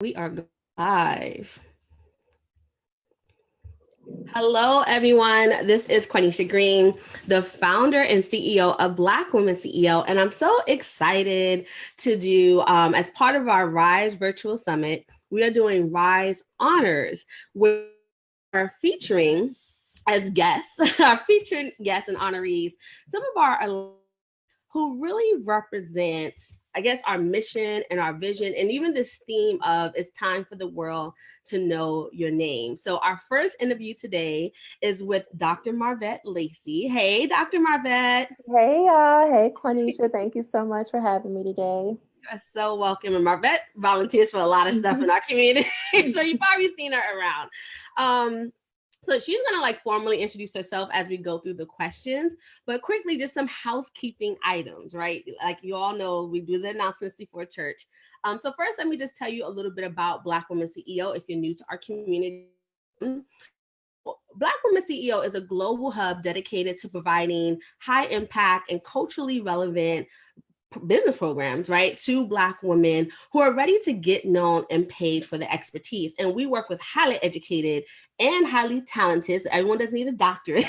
We are live. Hello, everyone. This is Quanisha Green, the founder and CEO of Black Women CEO. And I'm so excited to do, as part of our RISE Virtual Summit, we are doing RISE Honors, where we are featuring as guests, our featured guests and honorees, some of our who really represent, I guess, our mission and our vision, and even this theme of it's time for the world to know your name. So our first interview today is with Dr. Marvette Lacy. Hey, Dr. Marvette. Hey, y'all. Hey, Quanisha. Thank you so much for having me today. You're so welcome. And Marvette volunteers for a lot of stuff in our community. So you've probably seen her around. So she's going to formally introduce herself as we go through the questions, but quickly, just some housekeeping items, right? Like you all know, we do the announcements before church. So first, let me just tell you a little bit about Black Women CEO if you're new to our community. Black Women CEO is a global hub dedicated to providing high impact and culturally relevant business programs, right, to Black women who are ready to get known and paid for the expertise. And we work with highly educated and highly talented, so everyone doesn't need a doctorate,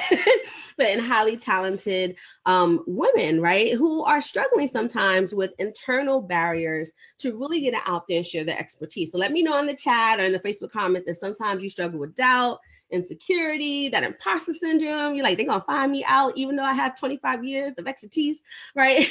but in highly talented women, right, who are struggling sometimes with internal barriers to really get out there and share their expertise. So let me know in the chat or in the Facebook comments if sometimes you struggle with doubt, insecurity, that imposter syndrome. You're like, they're going to find me out even though I have 25 years of expertise, right?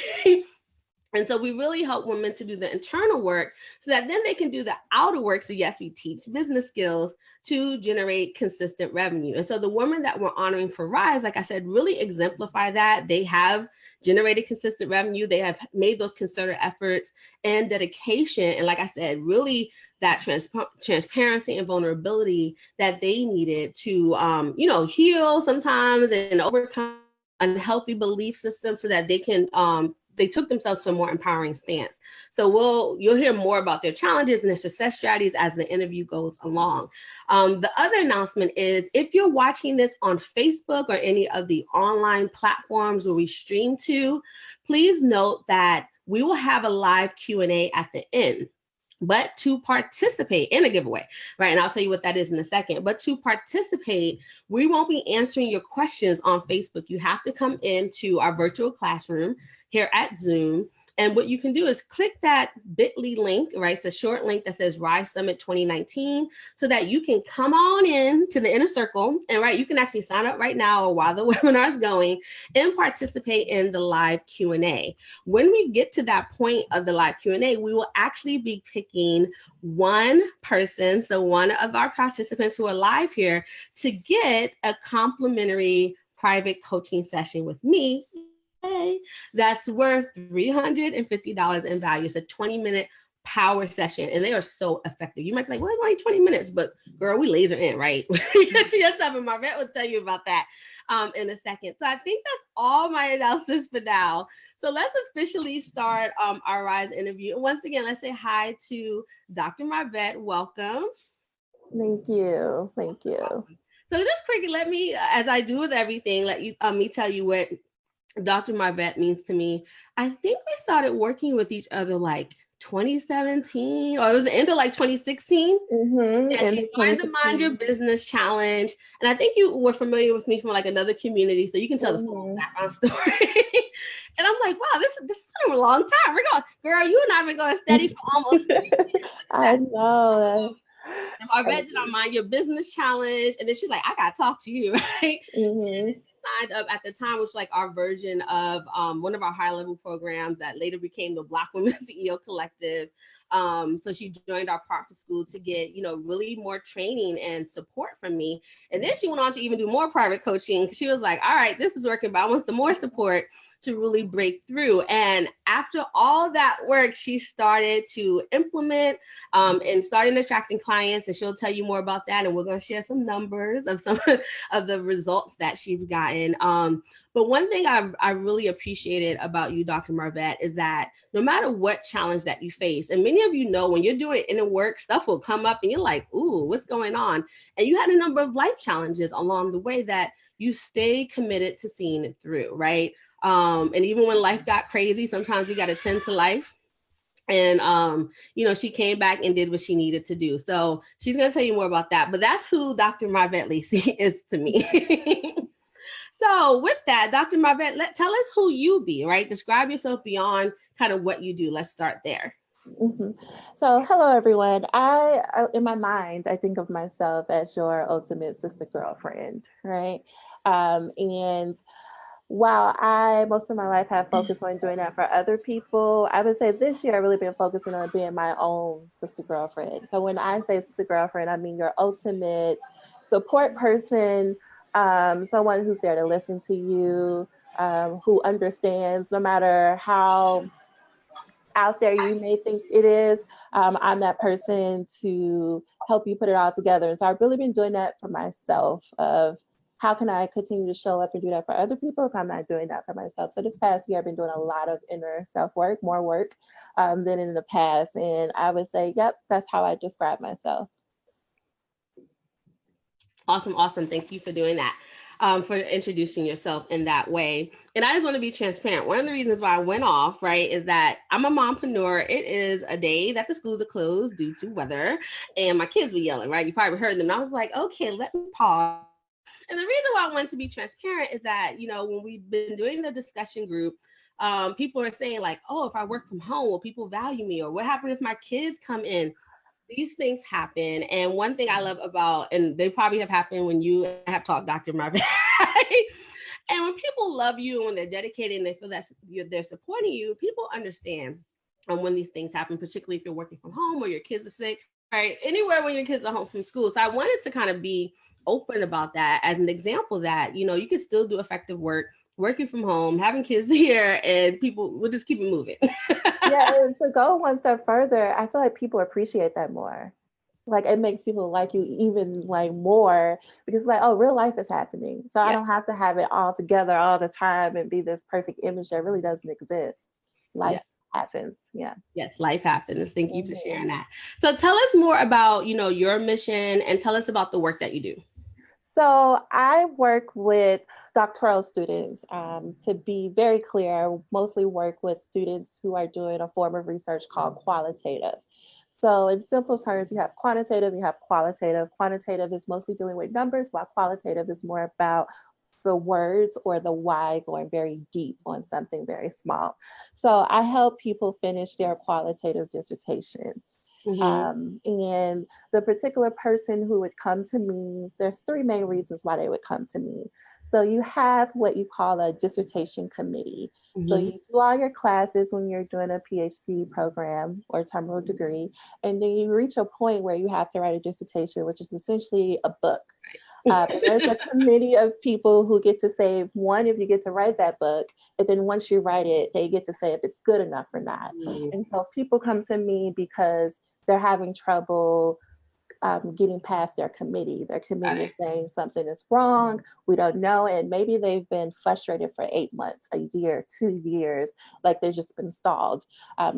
And so we really help women to do the internal work so that then they can do the outer work. So yes, we teach business skills to generate consistent revenue. And so the women that we're honoring for RISE, like I said, really exemplify that. They have generated consistent revenue. They have made those concerted efforts and dedication. And like I said, really that transparency and vulnerability that they needed to, heal sometimes and overcome unhealthy belief systems so that they can, they took themselves to a more empowering stance. So you'll hear more about their challenges and their success strategies as the interview goes along. The other announcement is if you're watching this on Facebook or any of the online platforms where we stream to, please note that we will have a live Q&A at the end. But to participate in a giveaway, right? And I'll tell you what that is in a second. But to participate, we won't be answering your questions on Facebook. You have to come into our virtual classroom here at Zoom. And what you can do is click that bit.ly link, right? It's a short link that says RISE Summit 2019 so that you can come on in to the inner circle. And right, you can actually sign up right now or while the webinar is going and participate in the live Q&A. When we get to that point of the live Q&A, we will actually be picking one person, so one of our participants who are live here, to get a complimentary private coaching session with me. That's worth $350 in value. It's a 20-minute power session, and they are so effective. You might be like, well, it's only 20 minutes, but girl, we laser in, right? We get to your stuff, and Marvette will tell you about that in a second. So I think that's all my announcements for now. So let's officially start our RISE interview. And once again, let's say hi to Dr. Marvette. Welcome. Thank you. Thank you. So just quickly, let me, as I do with everything, let me tell you what Dr. Marvette means to me. I think we started working with each other like 2017, or it was the end of like 2016. Mm-hmm. Yeah, she joined the Mind Your Business Challenge. And I think you were familiar with me from like another community, so you can tell the full background story. And I'm like, wow, this has been a long time. We're going, girl, you and I have been going steady for almost 3 years. I know. Marvette did our Mind Your Business Challenge. And then she's like, I got to talk to you, right? Mm-hmm. Signed up at the time, which was like our version of one of our high level programs that later became the Black Women CEO Collective. So she joined our private school to get, really more training and support from me. And then she went on to even do more private coaching. She was like, all right, this is working, but I want some more support to really break through. And after all that work, she started to implement and started attracting clients. And she'll tell you more about that. And we're going to share some numbers of some of the results that she's gotten. But one thing I really appreciated about you, Dr. Marvette, is that no matter what challenge that you face, and many of you know when you're doing inner work, stuff will come up and you're like, ooh, what's going on? And you had a number of life challenges along the way that you stay committed to seeing it through, right? And even when life got crazy, sometimes we got to tend to life. And, she came back and did what she needed to do. So she's going to tell you more about that. But that's who Dr. Marvette Lacy is to me. So with that, Dr. Marvette, tell us who you be, right? Describe yourself beyond kind of what you do. Let's start there. Mm-hmm. So, hello, everyone. In my mind, I think of myself as your ultimate sister girlfriend, right? And while most of my life have focused on doing that for other people, I would say this year I've really been focusing on being my own sister girlfriend. So when I say sister girlfriend, I mean your ultimate support person, someone who's there to listen to you, who understands no matter how out there you may think it is. I'm that person to help you put it all together. And so I've really been doing that for myself of how can I continue to show up and do that for other people if I'm not doing that for myself. So this past year, I've been doing a lot of inner self-work, more work than in the past. And I would say, yep, that's how I describe myself. Awesome. Thank you for doing that. For introducing yourself in that way. And I just want to be transparent. One of the reasons why I went off, right, is that I'm a mompreneur. It is a day that the schools are closed due to weather, and my kids were yelling, right? You probably heard them. And I was like, okay, let me pause. And the reason why I wanted to be transparent is that, when we've been doing the discussion group, people are saying like, oh, if I work from home, will people value me? Or what happens if my kids come in? These things happen. And one thing I love about, and they probably have happened when you have talked, Dr. Marvette, and when people love you and when they're dedicated and they feel that they're supporting you, people understand when these things happen, particularly if you're working from home or your kids are sick, right? Anywhere when your kids are home from school. So I wanted to kind of be open about that as an example that, you can still do effective work, working from home, having kids here, and people will just keep it moving. Yeah, and to go one step further, I feel like people appreciate that more. Like it makes people like you even like more because like, oh, real life is happening. So I don't have to have it all together all the time and be this perfect image that really doesn't exist. Life happens. Yeah. Yes, life happens. Thank you for sharing that. So tell us more about, your mission and tell us about the work that you do. So I work with doctoral students. To be very clear, mostly work with students who are doing a form of research called qualitative. So in simple terms, you have quantitative, you have qualitative. Quantitative is mostly dealing with numbers, while qualitative is more about the words or the why, going very deep on something very small. So I help people finish their qualitative dissertations. And the particular person who would come to me, there's three main reasons why they would come to me. So you have what you call a dissertation committee. So you do all your classes when you're doing a PhD program or terminal degree, and then you reach a point where you have to write a dissertation, which is essentially a book. There's a committee of people who get to say, one, if you get to write that book, and then once you write it, they get to say if it's good enough or not. And so people come to me because they're having trouble getting past their committee. Their committee is saying something is wrong, we don't know, and maybe they've been frustrated for 8 months, a year, 2 years, like they've just been stalled.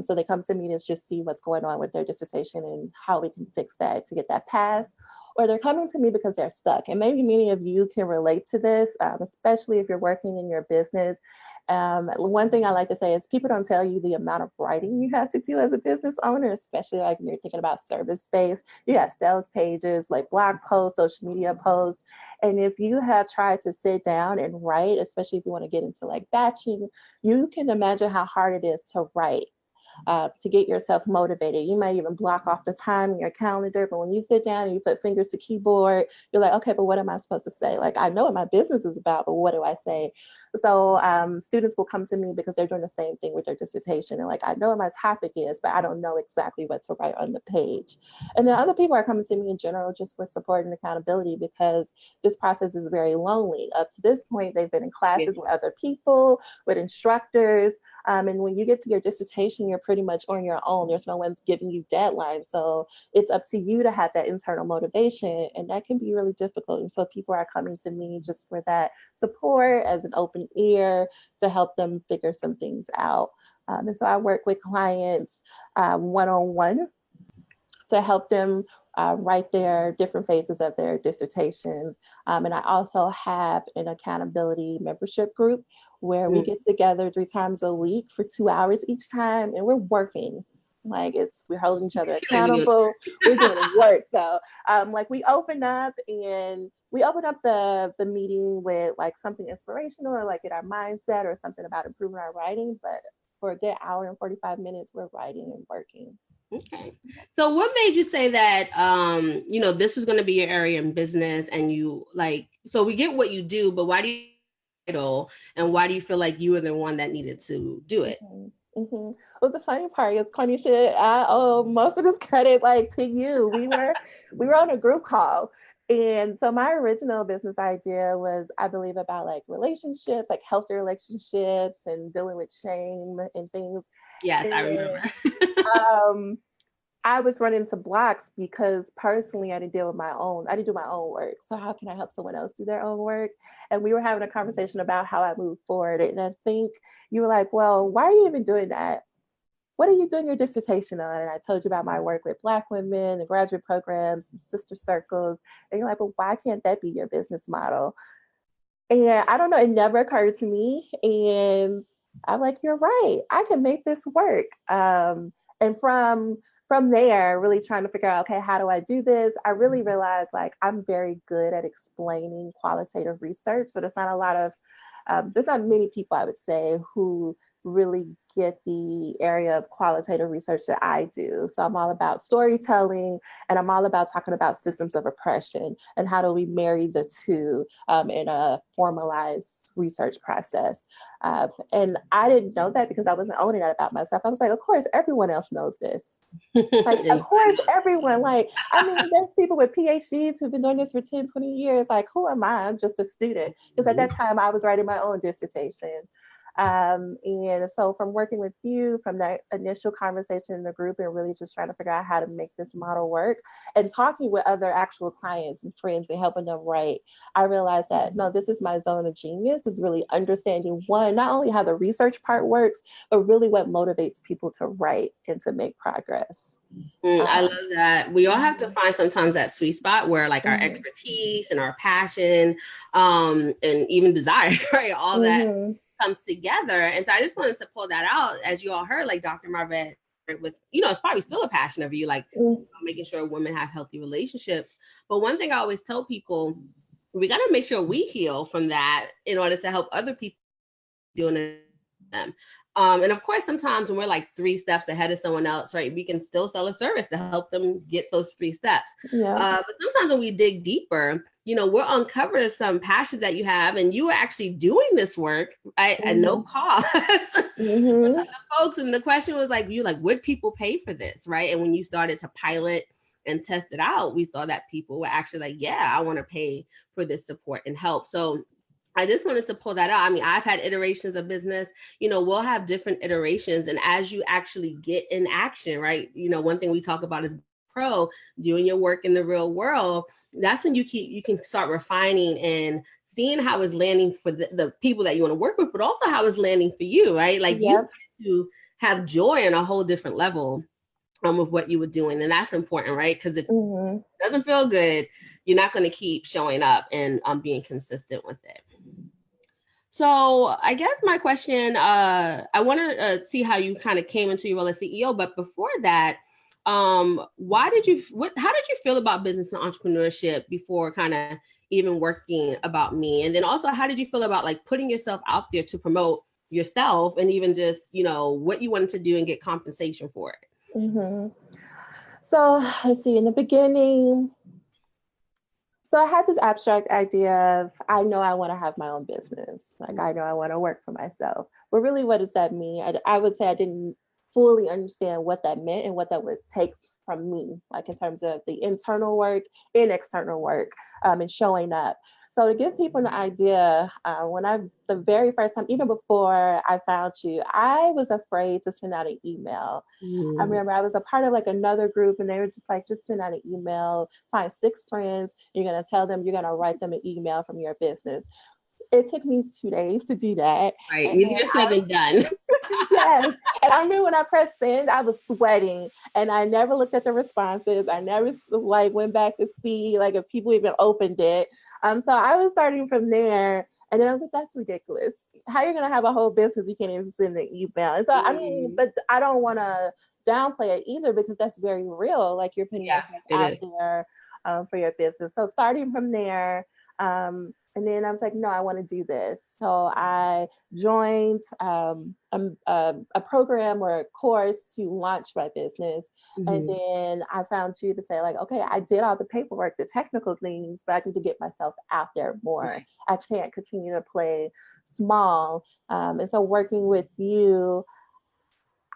So they come to me to just see what's going on with their dissertation and how we can fix that to get that passed. Or they're coming to me because they're stuck. And maybe many of you can relate to this, especially if you're working in your business. One thing I like to say is people don't tell you the amount of writing you have to do as a business owner, especially like when you're thinking about service space. You have sales pages, like blog posts, social media posts. And if you have tried to sit down and write, especially if you want to get into like batching, you can imagine how hard it is to write. To get yourself motivated. You might even block off the time in your calendar, but when you sit down and you put fingers to keyboard, you're like, okay, but what am I supposed to say? Like, I know what my business is about, but what do I say? So students will come to me because they're doing the same thing with their dissertation. And like, I know what my topic is, but I don't know exactly what to write on the page. And then other people are coming to me in general just for support and accountability because this process is very lonely. Up to this point, they've been in classes with other people, with instructors. And when you get to your dissertation, you're pretty much on your own. There's no one's giving you deadlines. So it's up to you to have that internal motivation. And that can be really difficult. And so people are coming to me just for that support, as an open ear, to help them figure some things out. And so I work with clients one-on-one to help them write their different phases of their dissertation. And I also have an accountability membership group where we get together 3 times a week for 2 hours each time, and we're working. Like we're holding each other accountable. We're doing work though. Like we open up the meeting with like something inspirational or like in our mindset or something about improving our writing. But for a good hour and 45 minutes, we're writing and working. Okay. So what made you say that, this was going to be your area in business and you like, so we get what you do, but why do you and why do you feel like you were the one that needed to do it? Mm-hmm. Well, the funny part is, Cornisha, I owe most of this credit like to you. We were on a group call. And so my original business idea was, I believe, about like relationships, like healthy relationships and dealing with shame and things. Yes, and, I remember. I was running into blocks because personally I didn't do my own work. So how can I help someone else do their own work? And we were having a conversation about how I move forward. And I think you were like, well, why are you even doing that? What are you doing your dissertation on? And I told you about my work with Black women and graduate programs and sister circles. And you're like, well, why can't that be your business model? And I don't know, it never occurred to me. And I'm like, you're right, I can make this work. And from there, really trying to figure out, okay, how do I do this? I really realized like I'm very good at explaining qualitative research. So there's not many people, I would say, who really get the area of qualitative research that I do. So I'm all about storytelling, and I'm all about talking about systems of oppression and how do we marry the two in a formalized research process. And I didn't know that because I wasn't owning that about myself. I was like, of course, everyone else knows this. Like, of course, everyone, like, I mean, there's people with PhDs who've been doing this for 10, 20 years. Like, who am I? I'm just a student. Because at that time I was writing my own dissertation. And so from working with you, from that initial conversation in the group and really just trying to figure out how to make this model work and talking with other actual clients and friends and helping them write, I realized that, no, this is my zone of genius, is really understanding one, not only how the research part works, but really what motivates people to write and to make progress. I love that. We all have to find sometimes that sweet spot where like our expertise and our passion, and even desire, right? All that comes together. And so I just wanted to pull that out, as you all heard, like Dr. Marvette with, it's probably still a passion of you, like making sure women have healthy relationships. But one thing I always tell people, we got to make sure we heal from that in order to help other people doing it. And of course, sometimes when we're like 3 steps ahead of someone else, right, we can still sell a service to help them get those 3 steps. But sometimes when we dig deeper, we'll uncover some passions that you have, and you are actually doing this work at no cost for other folks. And the question was like, would people pay for this, right? And when you started to pilot and test it out, we saw that people were actually like, yeah, I want to pay for this support and help. So I just wanted to pull that out. I mean, I've had iterations of business, we'll have different iterations. And as you actually get in action, right? One thing we talk about is doing your work in the real world. That's when you can start refining and seeing how it's landing for the people that you want to work with, but also how it's landing for you, right? Like you start to have joy on a whole different level with what you were doing. And that's important, right? Because if it doesn't feel good, you're not going to keep showing up and being consistent with it. So I guess my question, I want to see how you kind of came into your role as CEO. But before that, how did you feel about business and entrepreneurship before kind of even working About Me? And then also, how did you feel about like putting yourself out there to promote yourself and even just, what you wanted to do and get compensation for it? So let's see, in the beginning, so I had this abstract idea of, I know I want to have my own business. Like, I know I want to work for myself. But really, what does that mean? I would say I didn't fully understand what that meant and what that would take from me, like in terms of the internal work and external work, and showing up. So to give people an idea, the very first time, even before I found you, I was afraid to send out an email. I remember I was a part of like another group, and they were just like, just send out an email, find 6 friends, you're going to tell them, you're going to write them an email from your business. It took me 2 days to do that. Right, easier said than done. Yes. And I remember when I pressed send, I was sweating, and I never looked at the responses. I never like went back to see like if people even opened it. So I was starting from there, and then I was like, that's ridiculous. how you're gonna have a whole business you can't even send an email. And so I mean, but I don't want to downplay it either, because that's very real. Like, you're putting yourself out there for your business. So starting from there, and then I was like, no, I want to do this. So I joined a program or a course to launch my business. And then I found you to say, like, okay, I did all the paperwork, the technical things, but I need to get myself out there more. I can't continue to play small. And so working with you,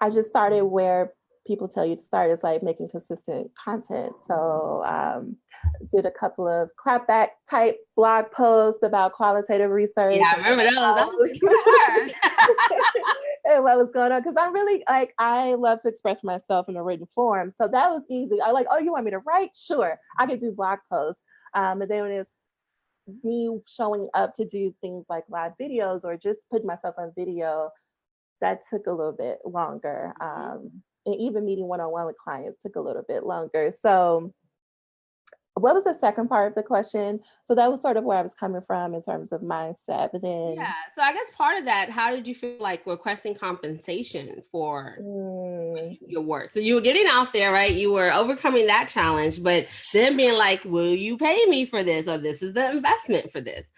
I just started where people tell you to start, is like making consistent content. So did a couple of clapback type blog posts about qualitative research. Yeah, I remember those. That was and what was going on, because I'm really like, I love to express myself in a written form. So that was easy. I like, oh, you want me to write? Sure, I could do blog posts. And then when it's me showing up to do things like live videos or just put myself on video, that took a little bit longer. And even meeting one-on-one with clients took a little bit longer. So what was the second part of the question? So that was sort of where I was coming from in terms of mindset. But then, so I guess part of that, how did you feel like requesting compensation for your work? So you were getting out there, right? You were overcoming that challenge, but then being like, will you pay me for this? Or this is the investment for this.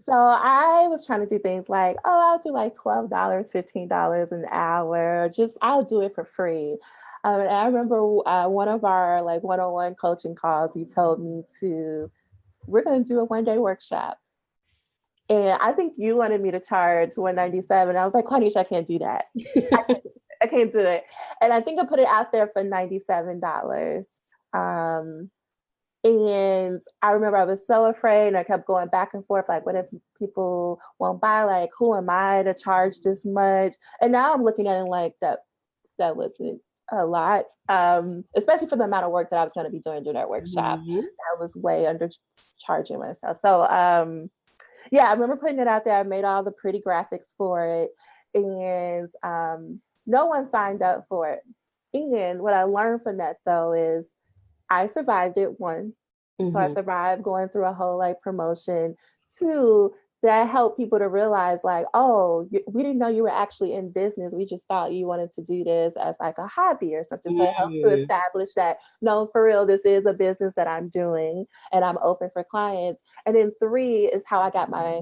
So I was trying to do things like, oh, I'll do like $12, $15 an hour. Just, I'll do it for free. And I remember one of our like one-on-one coaching calls, you told me we're going to do a one-day workshop. And I think you wanted me to charge $197. I was like, Quanisha, I can't do that. I can't do it. And I think I put it out there for $97. And I remember I was so afraid, and I kept going back and forth, like, what if people won't buy? Like, who am I to charge this much? And now I'm looking at it like that wasn't a lot, especially for the amount of work that I was going to be doing during that workshop. I was way undercharging myself. So yeah, I remember putting it out there. I made all the pretty graphics for it, and no one signed up for it. And what I learned from that, though, is I survived it, one. So I survived going through a whole like promotion. Two, that helped people to realize like, oh, we didn't know you were actually in business. We just thought you wanted to do this as like a hobby or something. So it helped to establish that, no, for real, this is a business that I'm doing and I'm open for clients. And then three is how I got my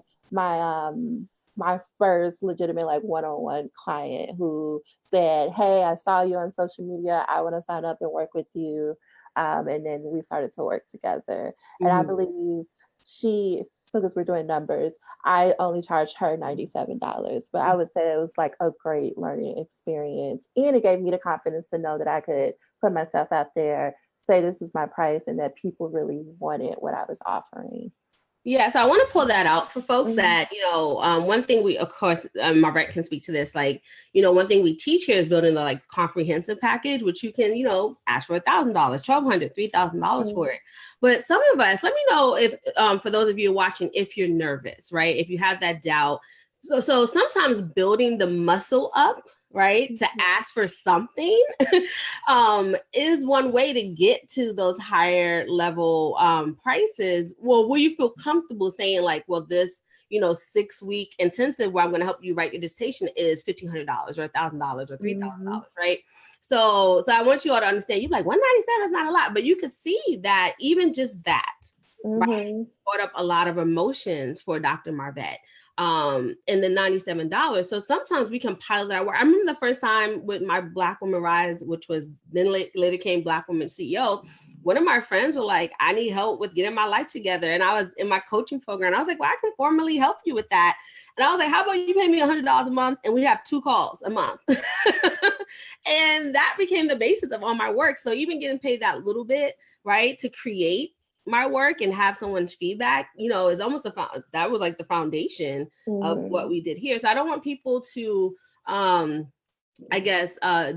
first legitimate like one-on-one client who said, hey, I saw you on social media. I want to sign up and work with you. And then we started to work together. And I believe because we're doing numbers, I only charged her $97, but I would say it was like a great learning experience. And it gave me the confidence to know that I could put myself out there, say this is my price, and that people really wanted what I was offering. Yeah, so I want to pull that out for folks that, one thing we, of course, Marvette can speak to this, like, one thing we teach here is building the like comprehensive package, which you can, ask for $1,000, $1,200, $3,000 for it. But some of us, let me know if, for those of you watching, if you're nervous, right? If you have that doubt. So sometimes building the muscle up, right, to ask for something is one way to get to those higher level prices. Well, will you feel comfortable saying like, well, this 6-week intensive where I'm going to help you write your dissertation is $1,500 or $1,000 or $3,000, right? So I want you all to understand, you're like, $197 is not a lot, but you could see that even just that, right, brought up a lot of emotions for Dr. Marvette. And the $97. So sometimes we can pilot our work. I remember the first time with my Black Woman Rise, which was then later came Black Woman CEO. One of my friends were like, I need help with getting my life together. And I was in my coaching program. I was like, well, I can formally help you with that. And I was like, how about you pay me $100 a month and we have 2 calls a month? And that became the basis of all my work. So even getting paid that little bit, right, to create my work and have someone's feedback, is almost that was like the foundation of what we did here. So I don't want people to,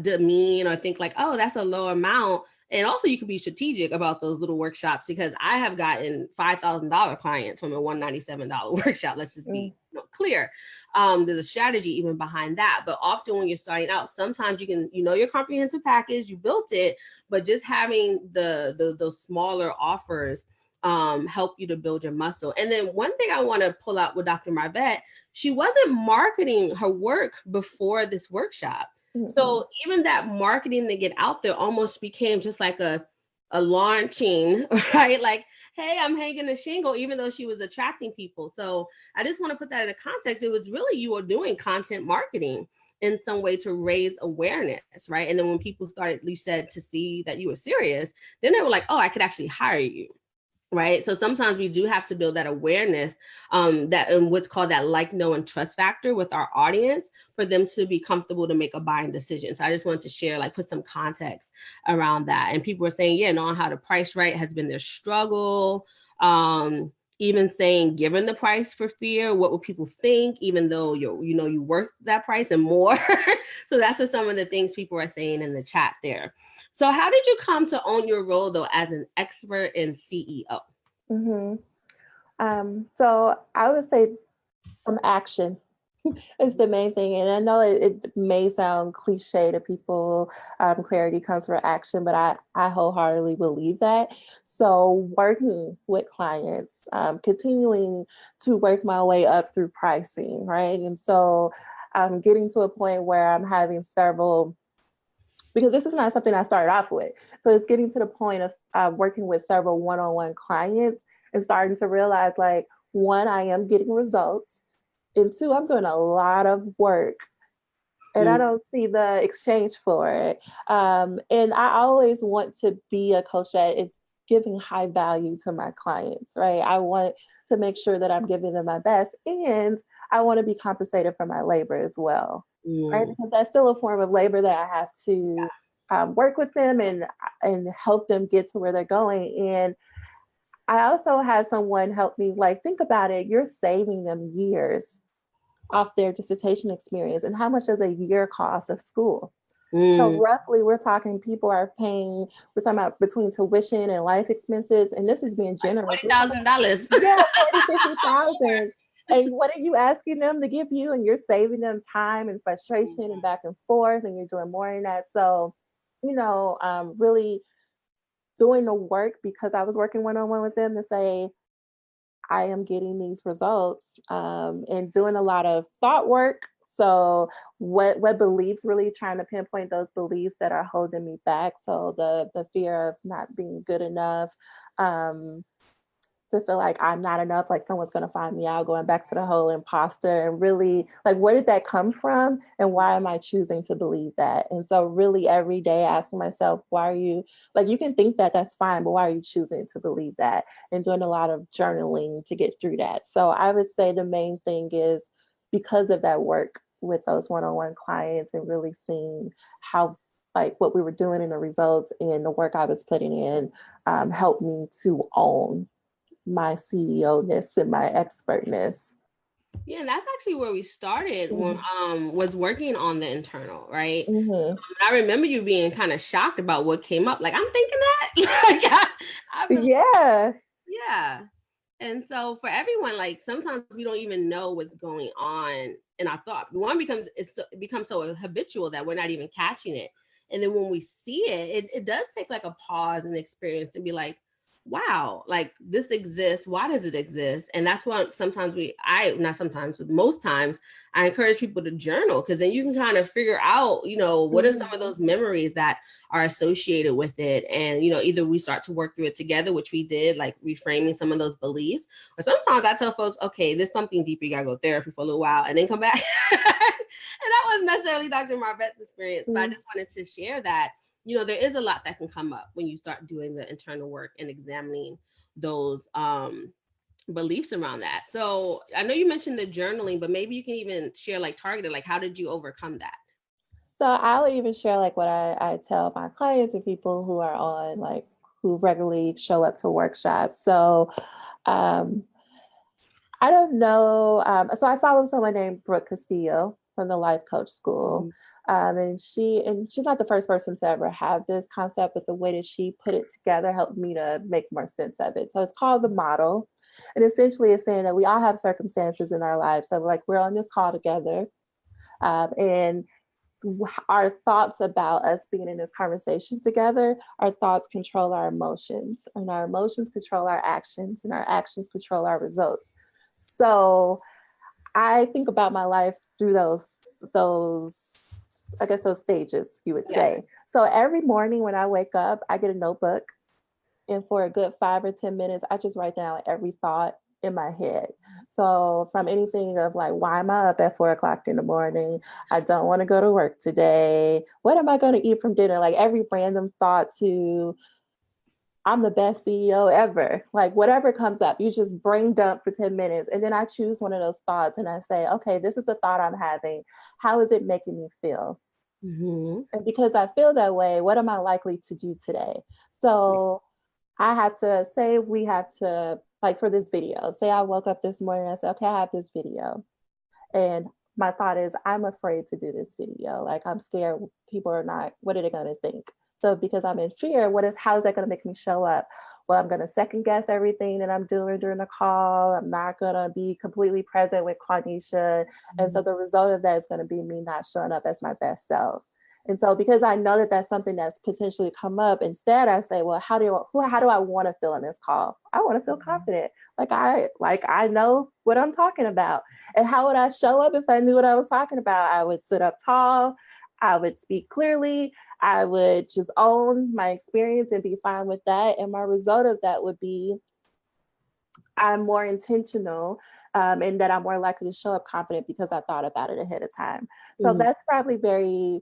demean or think like, oh, that's a low amount. And also you can be strategic about those little workshops, because I have gotten $5,000 clients from a $197 workshop. Let's just be clear. There's a strategy even behind that. But often when you're starting out, sometimes you can, your comprehensive package, you built it, but just having those smaller offers help you to build your muscle. And then one thing I want to pull out with Dr. Marvette, she wasn't marketing her work before this workshop. Mm-hmm. So even that marketing to get out there almost became just like a launching, right? Like, hey, I'm hanging a shingle, even though she was attracting people. So I just want to put that in a context. It was really, you were doing content marketing in some way to raise awareness, right? And then when people started, you said, to see that you were serious, then they were like, oh, I could actually hire you. Right. So sometimes we do have to build that awareness, that and what's called that like, know, and trust factor with our audience for them to be comfortable to make a buying decision. So I just wanted to share, like, put some context around that. And people were saying, yeah, knowing how to price right has been their struggle. Even saying, given the price for fear, what will people think, even though you worth that price and more. So that's just some of the things people are saying in the chat there. So how did you come to own your role, though, as an expert and CEO? Mm-hmm. So I would say from action is the main thing. And I know it may sound cliche to people, clarity comes from action, but I wholeheartedly believe that. So working with clients, continuing to work my way up through pricing, right? And so I'm getting to a point where I'm having several, because this is not something I started off with. So it's getting to the point of working with several one-on-one clients and starting to realize, like, one, I am getting results. And two, I'm doing a lot of work and I don't see the exchange for it. And I always want to be a coach that is giving high value to my clients, right? I want to make sure that I'm giving them my best, and I want to be compensated for my labor as well, right? Because that's still a form of labor that I have to work with them and help them get to where they're going. And I also had someone help me, like, think about it. You're saving them years off their dissertation experience. And how much does a year cost of school? So roughly we're talking, people are paying, we're talking about between tuition and life expenses. And this is being generous. $40,000. Yeah, 50,000. And what are you asking them to give you? And you're saving them time and frustration and back and forth, and you're doing more than that. So, really doing the work, because I was working one-on-one with them, to say, I am getting these results, and doing a lot of thought work. So what beliefs, really trying to pinpoint those beliefs that are holding me back. So the fear of not being good enough, to feel like I'm not enough, like someone's going to find me out, going back to the whole imposter, and really, like, where did that come from? And why am I choosing to believe that? And so really every day asking myself, why are you, like, you can think that that's fine, but why are you choosing to believe that? And doing a lot of journaling to get through that. So I would say the main thing is, because of that work with those one-on-one clients and really seeing how, like, what we were doing in the results and the work I was putting in, helped me to own my CEO-ness and my expertness. Yeah, and that's actually where we started when was working on the internal, right? I remember you being kind of shocked about what came up. Like, I'm thinking that. Yeah. And so for everyone, like, sometimes we don't even know what's going on in our thought. One, it becomes so habitual that we're not even catching it. And then when we see it, it does take like a pause and experience and be like, wow, like, this exists. Why does it exist? And that's why sometimes most times I encourage people to journal, because then you can kind of figure out, what are some of those memories that are associated with it. And, either we start to work through it together, which we did, like reframing some of those beliefs, or sometimes I tell folks, okay, there's something deeper, you gotta go therapy for a little while and then come back. And that wasn't necessarily Dr. Marvette's experience, but I just wanted to share that, there is a lot that can come up when you start doing the internal work and examining those beliefs around that. So I know you mentioned the journaling, but maybe you can even share, like, targeted, like, how did you overcome that? So I'll even share, like, what I tell my clients and people who are on, like, who regularly show up to workshops. So I don't know. So I follow someone named Brooke Castillo from the Life Coach School. And she's not the first person to ever have this concept, but the way that she put it together helped me to make more sense of it. So it's called the model. And essentially it's saying that we all have circumstances in our lives. So, like, we're on this call together. And our thoughts about us being in this conversation together, our thoughts control our emotions, and our emotions control our actions, and our actions control our results. So I think about my life through those I guess those stages, you would say. So every morning when I wake up, I get a notebook, and for a good 5 or 10 minutes, I just write down every thought in my head. So from anything of like, why am I up at 4 o'clock in the morning? I don't want to go to work today. What am I going to eat from dinner? Like every random thought to, I'm the best CEO ever. Like whatever comes up, you just brain dump for 10 minutes. And then I choose one of those thoughts and I say, okay, this is a thought I'm having. How is it making me feel? Mm-hmm. And because I feel that way, what am I likely to do today? So I had to say, we had to, like for this video, say I woke up this morning and I said, okay, I have this video. And my thought is, I'm afraid to do this video. Like I'm scared people are not, what are they going to think? So because I'm in fear, how is that going to make me show up? Well, I'm going to second guess everything that I'm doing during the call. I'm not going to be completely present with Quanisha. And so the result of that is going to be me not showing up as my best self. And so because I know that that's something that's potentially come up, instead I say, well, how do I want to feel in this call? I want to feel confident. Like I know what I'm talking about. And how would I show up if I knew what I was talking about? I would sit up tall. I would speak clearly. I would just own my experience and be fine with that. And my result of that would be I'm more intentional, and that I'm more likely to show up confident because I thought about it ahead of time. So that's probably very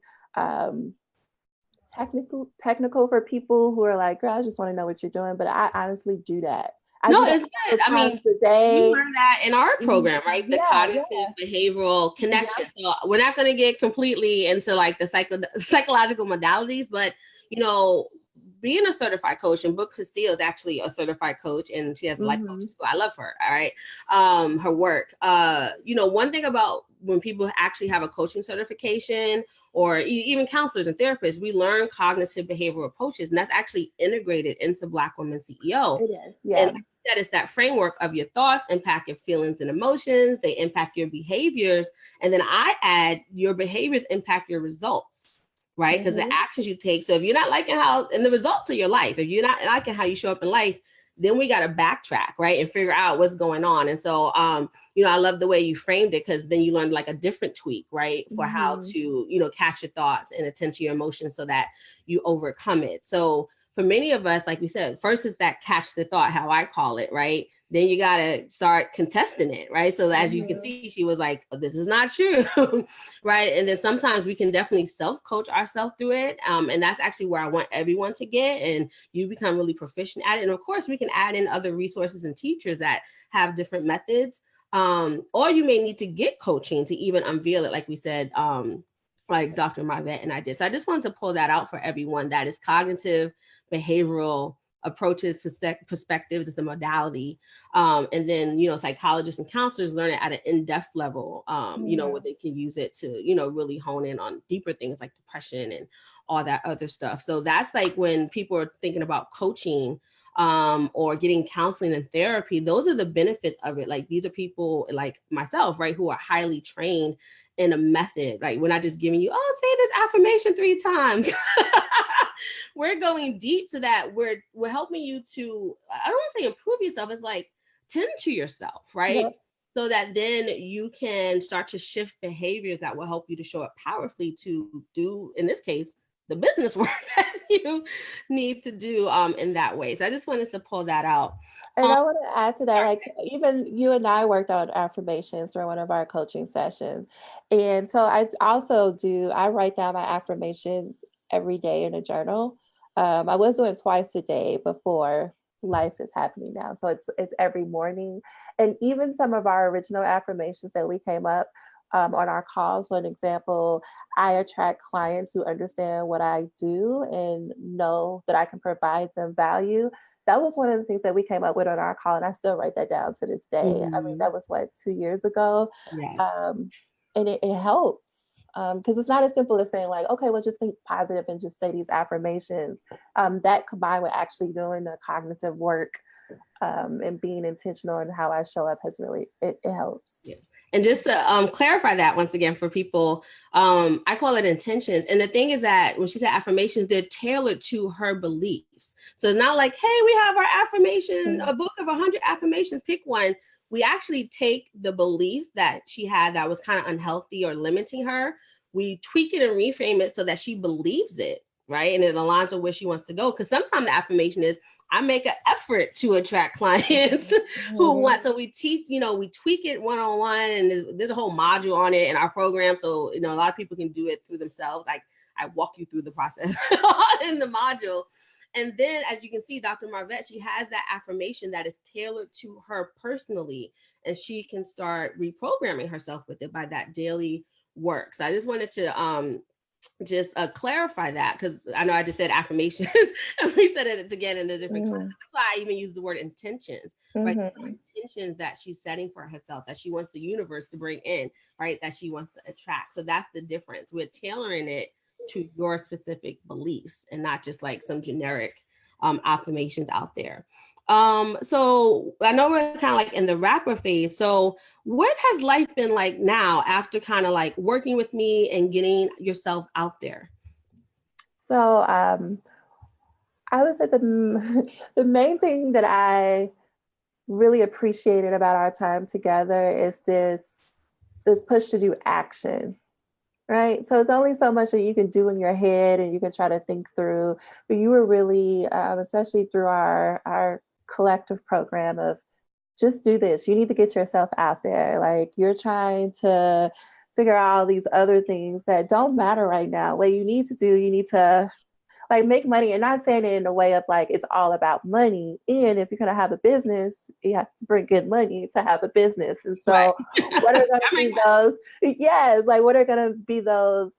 technical for people who are like, girl, I just want to know what you're doing. But I honestly do that. It's good. I mean, we learned that in our program, right? The cognitive behavioral connection. So we're not going to get completely into like the psychological modalities, but being a certified coach, and Brooke Castillo is actually a certified coach, and she has a life coaching school. I love her. All right. Her work. One thing about when people actually have a coaching certification, or even counselors and therapists, we learn cognitive behavioral approaches, and that's actually integrated into Black Women CEO. It is, yeah. And that is that framework of your thoughts impact your feelings and emotions. They impact your behaviors, and then I add your behaviors impact your results. Right? Because the actions you take. So if you're not liking and the results of your life, if you're not liking how you show up in life, then we got to backtrack, right? And figure out what's going on. And so, I love the way you framed it, because then you learned like a different tweak, right? For how to, catch your thoughts and attend to your emotions so that you overcome it. So for many of us, like we said, first is that catch the thought, how I call it, right? Then you got to start contesting it, right? So as you can see, she was like, oh, this is not true, right? And then sometimes we can definitely self-coach ourselves through it. And that's actually where I want everyone to get, and you become really proficient at it. And of course, we can add in other resources and teachers that have different methods. Or you may need to get coaching to even unveil it, like we said, like Dr. Marvette and I did. So I just wanted to pull that out for everyone. That is cognitive behavioral approaches, perspectives, is a modality. And then, psychologists and counselors learn it at an in-depth level, where they can use it to, really hone in on deeper things like depression and all that other stuff. So that's like when people are thinking about coaching or getting counseling and therapy, those are the benefits of it. Like these are people like myself, right, who are highly trained in a method. Like we're not just giving you, say this affirmation 3 times. We're going deep to that. We're helping you to, I don't want to say improve yourself. It's like tend to yourself, right? Yeah. So that then you can start to shift behaviors that will help you to show up powerfully to do, in this case, the business work that you need to do in that way. So I just wanted to pull that out. And I want to add to that, like even you and I worked on affirmations for one of our coaching sessions. And so I write down my affirmations every day in a journal. I was doing twice a day before. Life is happening now. So it's every morning. And even some of our original affirmations that we came up on our calls. So an example, I attract clients who understand what I do and know that I can provide them value. That was one of the things that we came up with on our call, and I still write that down to this day. I mean, that was 2 years ago. Yes. And it helps because it's not as simple as saying like, okay, well, just think positive and just say these affirmations. That combined with actually doing the cognitive work and being intentional in how I show up has really, it helps. Yeah. And just to clarify that once again for people, I call it intentions. And the thing is that when she said affirmations, they're tailored to her beliefs. So it's not like, hey, we have our affirmation, a book of 100 affirmations, pick one. We actually take the belief that she had that was kind of unhealthy or limiting her. We tweak it and reframe it so that she believes it, right? And it aligns with where she wants to go. Because sometimes the affirmation is, I make an effort to attract clients who want. So we teach, we tweak it one-on-one, and there's a whole module on it in our program. So, a lot of people can do it through themselves. Like I walk you through the process in the module. And then, as you can see, Dr. Marvette, she has that affirmation that is tailored to her personally, and she can start reprogramming herself with it by that daily work. So I just wanted to just clarify that, because I know I just said affirmations and we said it again in a different context. That's why I even use the word intentions, right? Intentions that she's setting for herself, that she wants the universe to bring in, right? That she wants to attract. So that's the difference. We're tailoring it to your specific beliefs and not just like some generic affirmations out there. So I know we're kind of like in the rapper phase. So what has life been like now after kind of like working with me and getting yourself out there? So I would say the main thing that I really appreciated about our time together is this push to do action. Right. So it's only so much that you can do in your head and you can try to think through, but you were really, especially through our collective program of just do this. You need to get yourself out there. Like you're trying to figure out all these other things that don't matter right now. What you need to do, you need to like make money, and not saying it in a way of like it's all about money. And if you're gonna have a business, you have to bring in money to have a business. And so right. What are gonna be those? Yes, like what are gonna be those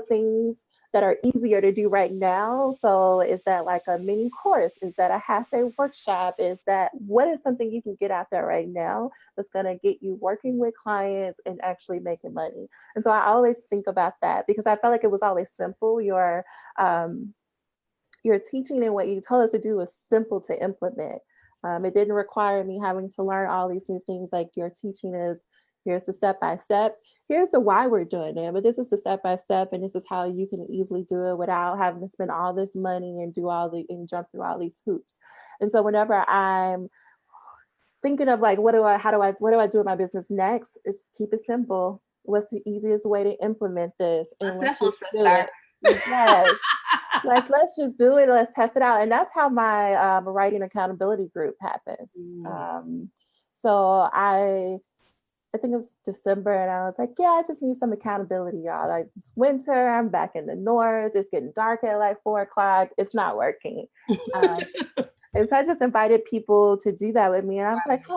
things that are easier to do right now? So is that like a mini course? Is that a half day workshop? Is that what is something you can get out there right now that's gonna get you working with clients and actually making money? And so I always think about that because I felt like it was always simple. Your teaching and what you told us to do was simple to implement. It didn't require me having to learn all these new things. Like your teaching is, here's the step by step, here's the why we're doing it, but this is the step by step, and this is how you can easily do it without having to spend all this money and and jump through all these hoops. And so whenever I'm thinking of like, what do I do in my business next? Is keep it simple. What's the easiest way to implement this? And let's just do it. Yes. Like, let's just do it. Let's test it out. And that's how my writing accountability group happened. So I think it was December, and I was like, yeah, I just need some accountability, y'all. Like, it's winter. I'm back in the north. It's getting dark at like 4:00. It's not working. And so I just invited people to do that with me. And I was like,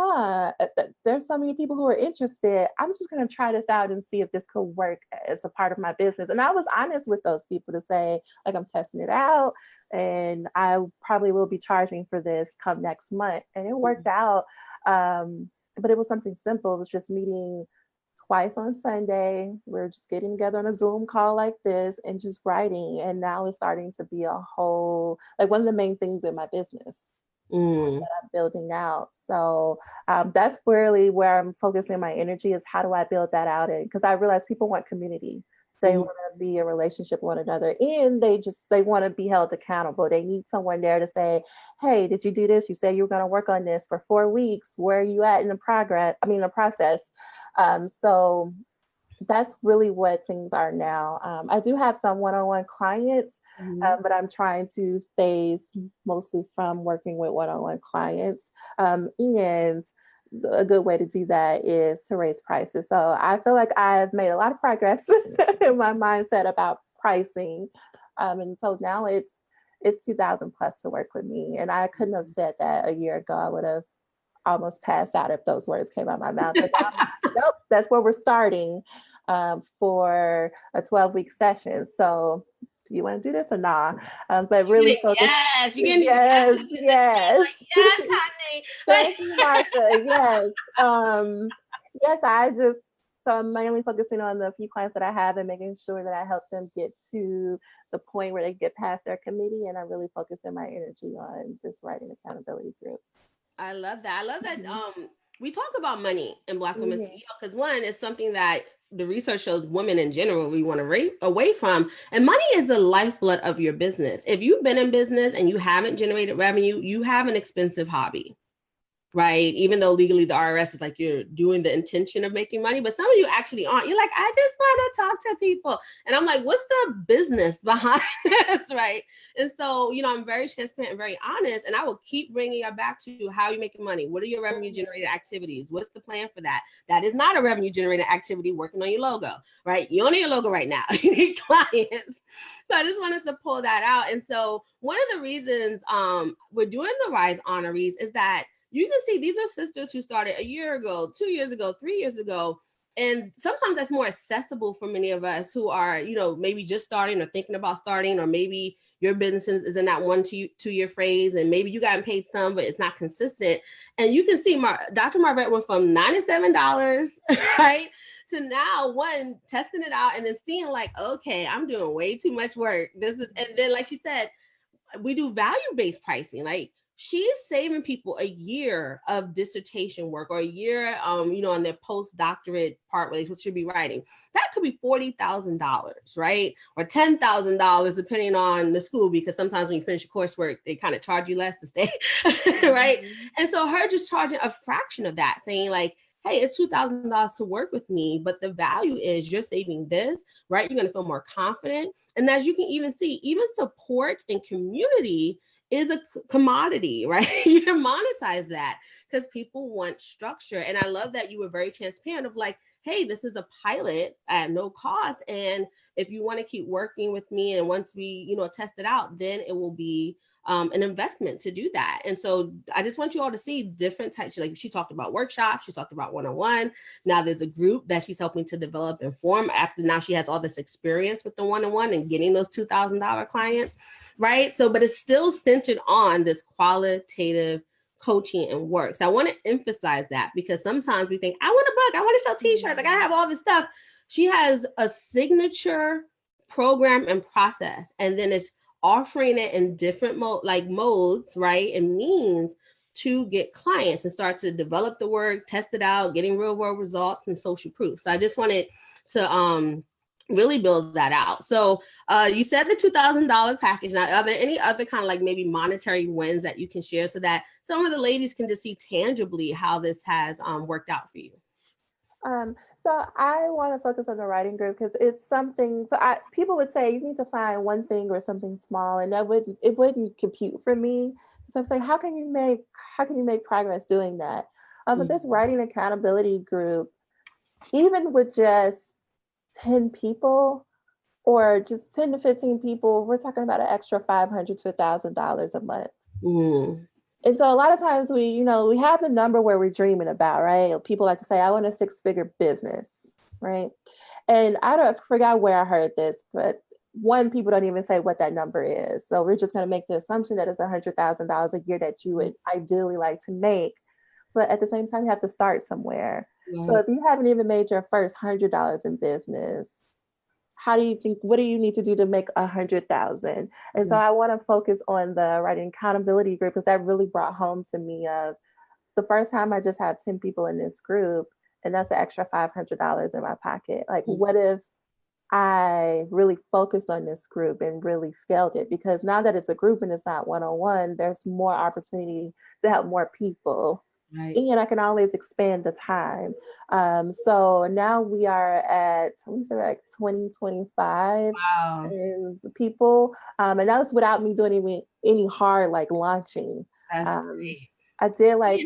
there's so many people who are interested. I'm just going to try this out and see if this could work as a part of my business. And I was honest with those people to say, like, I'm testing it out and I probably will be charging for this come next month. And it worked out. But it was something simple. It was just meeting twice on Sunday. We're just getting together on a Zoom call like this and just writing. And now it's starting to be a whole, like one of the main things in my business that I'm building out. So that's really where I'm focusing my energy is how do I build that out? Because I realize people want community. They want to be in a relationship with one another, and they want to be held accountable. They need someone there to say, hey, did you do this? You said you were going to work on this for 4 weeks. Where are you at in the process? So that's really what things are now. I do have some one-on-one clients, but I'm trying to phase mostly from working with one-on-one clients. And a good way to do that is to raise prices. So I feel like I've made a lot of progress in my mindset about pricing. And so now it's 2,000 plus to work with me. And I couldn't have said that a year ago. I would have almost passed out if those words came out of my mouth. But now, nope, that's where we're starting for a 12-week session. So do you want to do this or not? But really focus. Yes, you can. Yes, yes, like, yes, honey. Thank you, Martha. Yes. So I'm mainly focusing on the few clients that I have and making sure that I help them get to the point where they get past their committee. And I'm really focusing my energy on this writing accountability group. I love that. we talk about money in Black women's CEO because one is something that the research shows women in general we want to rate away from. And money is the lifeblood of your business. If you've been in business and you haven't generated revenue, you have an expensive hobby. Right? Even though legally the IRS is like you're doing the intention of making money, but some of you actually aren't. You're like, I just want to talk to people. And I'm like, what's the business behind this? Right? And so, I'm very transparent and very honest, and I will keep bringing you back to how you're making money. What are your revenue generated activities? What's the plan for that? That is not a revenue generated activity working on your logo, right? You don't need a logo right now. You need clients. So I just wanted to pull that out. And so one of the reasons we're doing the RISE Honorees is that you can see these are sisters who started a year ago, 2 years ago, 3 years ago. And sometimes that's more accessible for many of us who are, maybe just starting or thinking about starting, or maybe your business is in that 1 to 2 year phase, and maybe you gotten paid some, but it's not consistent. And you can see Dr. Marvette went from $97, right, to now testing it out and then seeing like, okay, I'm doing way too much work. And then like she said, we do value-based pricing. Like, she's saving people a year of dissertation work, or a year, on their postdoctorate part, which should be writing. That could be $40,000, right? Or $10,000, depending on the school, because sometimes when you finish your coursework, they kind of charge you less to stay, right? And so her just charging a fraction of that, saying like, hey, it's $2,000 to work with me, but the value is you're saving this, right? You're going to feel more confident. And as you can even see, even support and community is a commodity, right? You can monetize that because people want structure. And I love that you were very transparent of like, hey, this is a pilot at no cost. And if you want to keep working with me, and once we, test it out, then it will be an investment to do that. And so I just want you all to see different types. Like, she talked about workshops, she talked about one-on-one. Now there's a group that she's helping to develop and form after now she has all this experience with the one-on-one and getting those $2,000 clients, right? So, but it's still centered on this qualitative coaching and work. So I want to emphasize that, because sometimes we think, I want a book, I want to sell t-shirts, I gotta have all this stuff. She has a signature program and process, and then it's offering it in different modes, right, and means to get clients and start to develop the work, test it out, getting real world results and social proof. So I just wanted to really build that out. So you said the $2,000 package. Now, are there any other kind of like maybe monetary wins that you can share so that some of the ladies can just see tangibly how this has worked out for you? So I want to focus on the writing group because it's something. So people would say you need to find one thing or something small, and it wouldn't compute for me. So I'm saying, how can you make progress doing that? But this writing accountability group, even with just 10 people or just 10 to 15 people, we're talking about an extra $500 to $1,000 a month. And so a lot of times we have the number where we're dreaming about, right? People like to say, I want a 6-figure business, right? And I forgot where I heard this, but people don't even say what that number is. So we're just going to make the assumption that it's $100,000 a year that you would ideally like to make. But at the same time, you have to start somewhere. Yeah. So if you haven't even made your first $100 in business, what do you need to do to make 100,000? And so I want to focus on the writing accountability group, because that really brought home to me of the first time I just had 10 people in this group, and that's an extra $500 in my pocket. Like, what if I really focused on this group and really scaled it? Because now that it's a group and it's not one-on-one, there's more opportunity to help more people. Right. And I can always expand the time. So now we are at, like 2025 people. And that was without me doing any hard like launching. That's great. I did like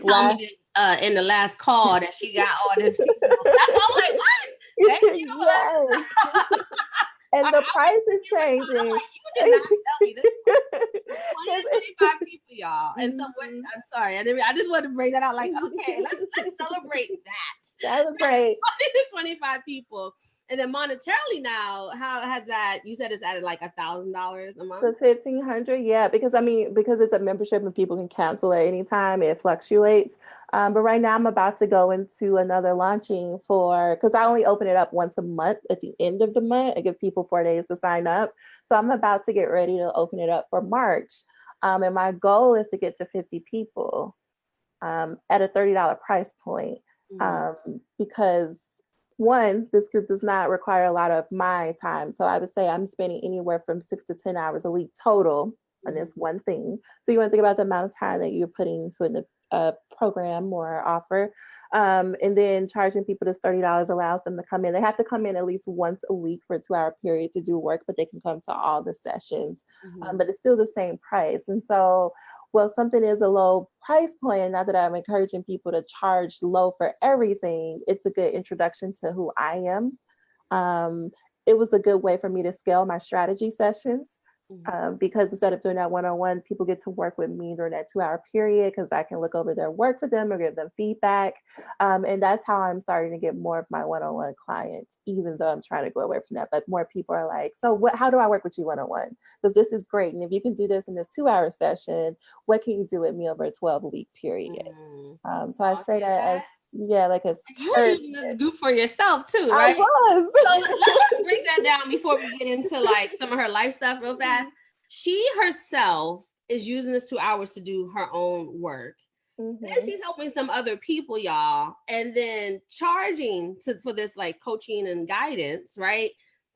in the last call that she got all this people. I'm like, what? Thank you. Yes. And the price is changing. I'm like, you did not tell me this. 25 people, y'all. And so I'm sorry. I just wanted to bring that out. Like, okay, let's celebrate that. Celebrate. 25 people. And then monetarily now, how has that, you said it's added like $1,000 a month? So $1,500, yeah, because it's a membership and people can cancel at any time. It fluctuates. But right now I'm about to go into another launching because I only open it up once a month at the end of the month. I give people 4 days to sign up. So I'm about to get ready to open it up for March. And my goal is to get to 50 people. at a $30 price point. Because one, this group does not require a lot of my time. So I would say I'm spending anywhere from 6 to 10 hours a week total on this one thing. So you want to think about the amount of time that you're putting into a program or offer. And then charging people this $30 allows them to come in. They have to come in at least once a week for a 2-hour period to do work, but they can come to all the sessions. But it's still the same price. And so, well, something is a low price point, not that I'm encouraging people to charge low for everything. It's a good introduction to who I am. It was a good way for me to scale my strategy sessions. Because instead of doing that one-on-one, people get to work with me during that 2-hour period because I can look over their work for them or give them feedback. And that's how I'm starting to get more of my one-on-one clients, even though I'm trying to go away from that. But more people are like, so how do I work with you one-on-one? Because this is great. And if you can do this in this 2-hour session, what can you do with me over a 12-week period? So I say that as, like as you were using this group for yourself too, right? I was. So let's break that down before we get into like some of her life stuff real fast. She herself is using this 2 hours to do her own work. Then she's helping some other people, y'all, and then charging for this like coaching and guidance, right?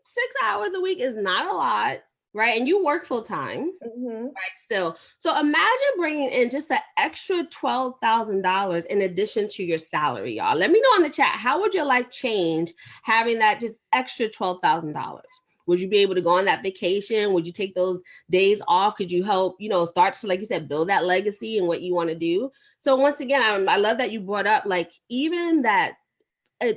6 hours a week is not a lot, right? And you work full time, right? Still. So imagine bringing in just an extra $12,000 in addition to your salary, y'all. Let me know in the chat, how would your life change having that just extra $12,000? Would you be able to go on that vacation? Would you take those days off? Could you help, start to, like you said, build that legacy and what you want to do? So once again, I love that you brought up like even that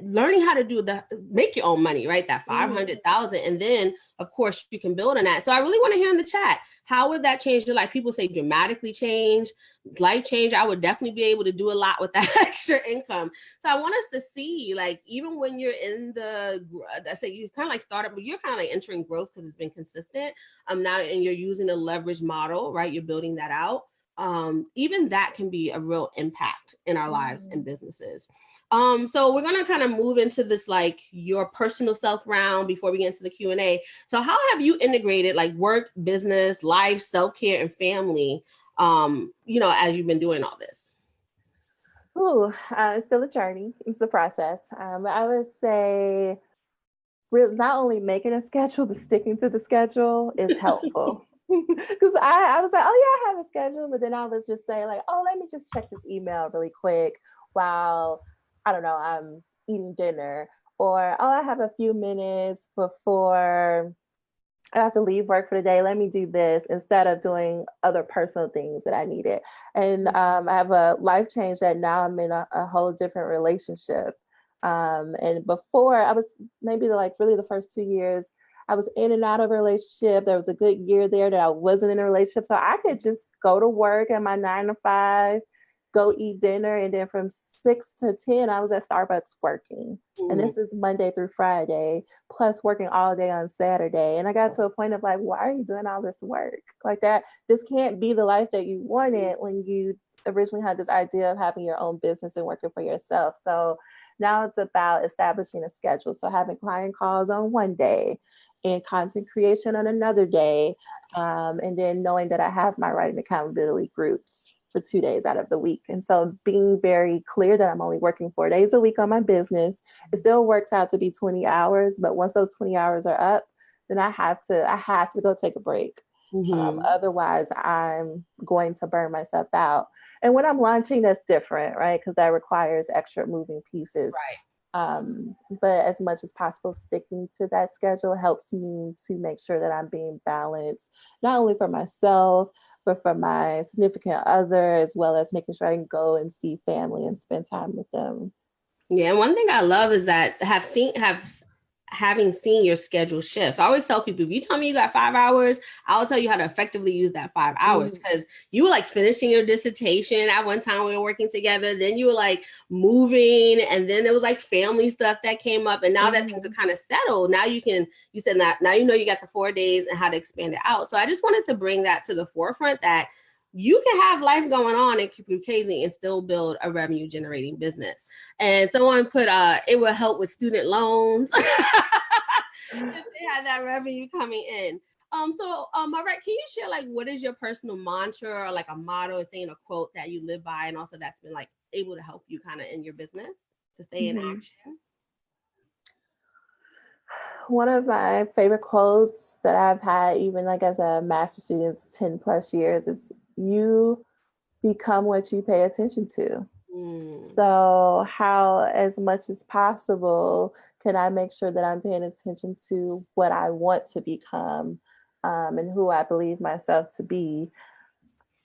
learning how to make your own money, right? That 500,000. And then of course you can build on that. So I really want to hear in the chat, how would that change your life? People say dramatically change, life change. I would definitely be able to do a lot with that extra income. So I want us to see, like, even when you're in I say you kind of like startup, but you're kind of like entering growth because it's been consistent now, and you're using a leverage model, right? You're building that out. Even that can be a real impact in our lives and businesses. So we're going to kind of move into this, like your personal self round before we get into the Q&A. So how have you integrated like work, business, life, self-care, and family, as you've been doing all this? It's still a journey. It's a process. I would say not only making a schedule, but sticking to the schedule is helpful. Because I was like, oh yeah, I have a schedule, but then I was just saying like, oh, let me just check this email really quick while, I don't know, I'm eating dinner, or, oh, I have a few minutes before I have to leave work for the day. Let me do this instead of doing other personal things that I needed. And I have a life change that now I'm in a whole different relationship. And before I was maybe really the first 2 years, I was in and out of a relationship. There was a good year there that I wasn't in a relationship. So I could just go to work at my 9 to 5, go eat dinner. And then from 6 to 10, I was at Starbucks working. And this is Monday through Friday, plus working all day on Saturday. And I got to a point of like, why are you doing all this work like that? This can't be the life that you wanted when you originally had this idea of having your own business and working for yourself. So now it's about establishing a schedule. So having client calls on one day and content creation on another day. And then knowing that I have my writing accountability groups for 2 days out of the week. And so being very clear that I'm only working 4 days a week on my business, it still works out to be 20 hours. But once those 20 hours are up, then I have to go take a break. Otherwise, I'm going to burn myself out. And when I'm launching, that's different, right? Because that requires extra moving pieces. Right. But as much as possible, sticking to that schedule helps me to make sure that I'm being balanced, not only for myself, but for my significant other, as well as making sure I can go and see family and spend time with them. Yeah, and one thing I love is that having seen your schedule shift. I always tell people, if you tell me you got 5 hours, I'll tell you how to effectively use that 5 hours, because you were like finishing your dissertation at one time we were working together. Then you were like moving, and then there was like family stuff that came up. And now that things are kind of settled, now you said that now you know you got the 4 days and how to expand it out. So I just wanted to bring that to the forefront, that you can have life going on and keep you crazy and still build a revenue generating business. And someone put, it will help with student loans if they had that revenue coming in. Marvette, can you share like what is your personal mantra or like a motto or saying a quote that you live by and also that's been like able to help you kind of in your business to stay in action? One of my favorite quotes that I've had, even like as a master student, 10 plus years, is you become what you pay attention to. So how, as much as possible, can I make sure that I'm paying attention to what I want to become, and who I believe myself to be?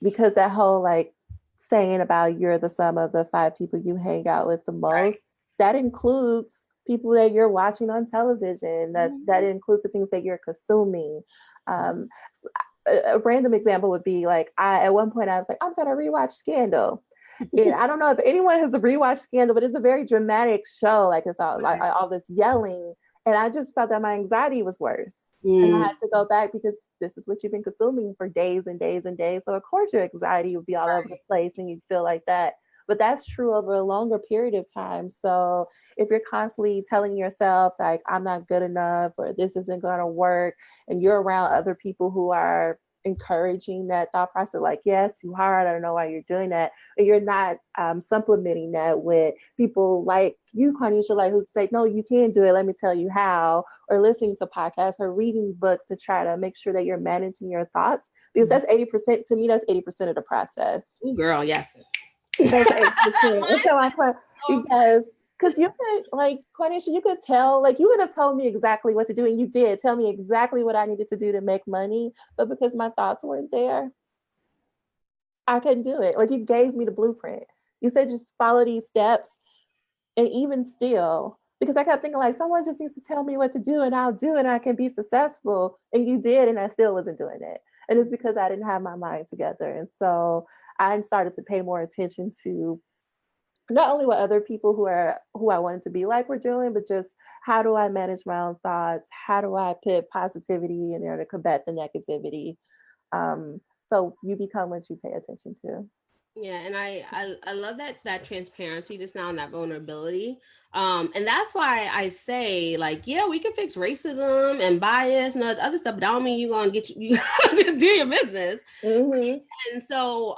Because that whole like saying about you're the sum of the 5 people you hang out with the most, that includes people that you're watching on television, that includes the things that you're consuming. A random example would be like, at one point I was like, I'm going to rewatch Scandal. And I don't know if anyone has rewatched Scandal, but it's a very dramatic show. Like it's all like all this yelling. And I just felt that my anxiety was worse. And I had to go back because this is what you've been consuming for days and days and days. So of course your anxiety would be all over the place and you'd feel like that. But that's true over a longer period of time. So if you're constantly telling yourself like, I'm not good enough or this isn't going to work, and you're around other people who are encouraging that thought process, like, yes, too hard, I don't know why you're doing that, and you're not supplementing that with people like you, Cornisha, like who say, no, you can do it, let me tell you how, or listening to podcasts or reading books to try to make sure that you're managing your thoughts, because that's 80%, to me, that's 80% of the process. Ooh, girl, yes. That's 80%. So because you could, like, Cornisha, you could tell, like, you would have told me exactly what to do, and you did tell me exactly what I needed to do to make money, but because my thoughts weren't there, I couldn't do it. Like, you gave me the blueprint. You said just follow these steps, and even still, because I kept thinking, like, someone just needs to tell me what to do, and I'll do it, and I can be successful, and you did, and I still wasn't doing it. And it's because I didn't have my mind together. And so I started to pay more attention to not only what other people who I wanted to be like were doing, but just how do I manage my own thoughts? How do I put positivity in there to combat the negativity? So you become what you pay attention to. Yeah, and I love that transparency just now and that vulnerability. And that's why I say, like, yeah, we can fix racism and bias and all this other stuff, but that don't mean you're gonna get you to do your business. And so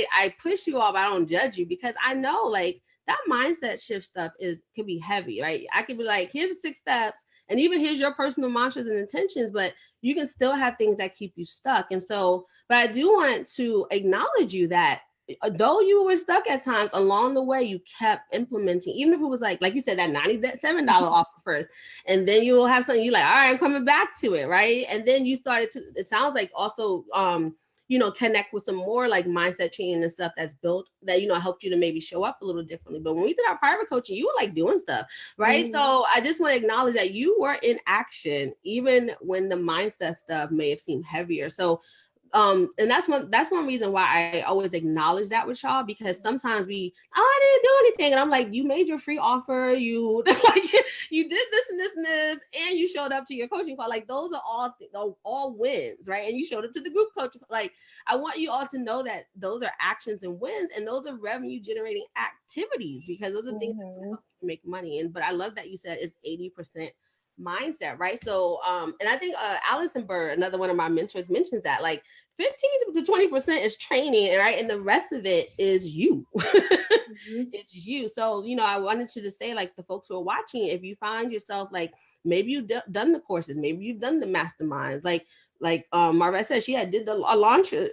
I push you off, I don't judge you, because I know like that mindset shift stuff could be heavy, right? I could be like, here's the 6 steps, and even here's your personal mantras and intentions, but you can still have things that keep you stuck. And so, but I do want to acknowledge you that though you were stuck at times along the way, you kept implementing, even if it was like you said, that $97 offer first, and then you will have something you like, all right, I'm coming back to it, right? And then you started to, it sounds like also connect with some more like mindset training and stuff that's built that, helped you to maybe show up a little differently. But when we did our private coaching, you were like doing stuff, right? So I just want to acknowledge that you were in action, even when the mindset stuff may have seemed heavier. So and that's one reason why I always acknowledge that with y'all, because sometimes I didn't do anything, and I'm like, you made your free offer, you like you did this and this and this, and you showed up to your coaching call. Like those are all wins, right? And you showed up to the group coaching. Like I want you all to know that those are actions and wins, and those are revenue generating activities, because those are things that help you make money. But I love that you said it's 80% mindset, right? So and I think Allison Burr, another one of my mentors, mentions that like 15 to 20% is training, right? And the rest of it is you. It's you. So, I wanted to just say, like, the folks who are watching, if you find yourself like maybe you've done the courses, maybe you've done the masterminds, like Marvette said, she did a launch a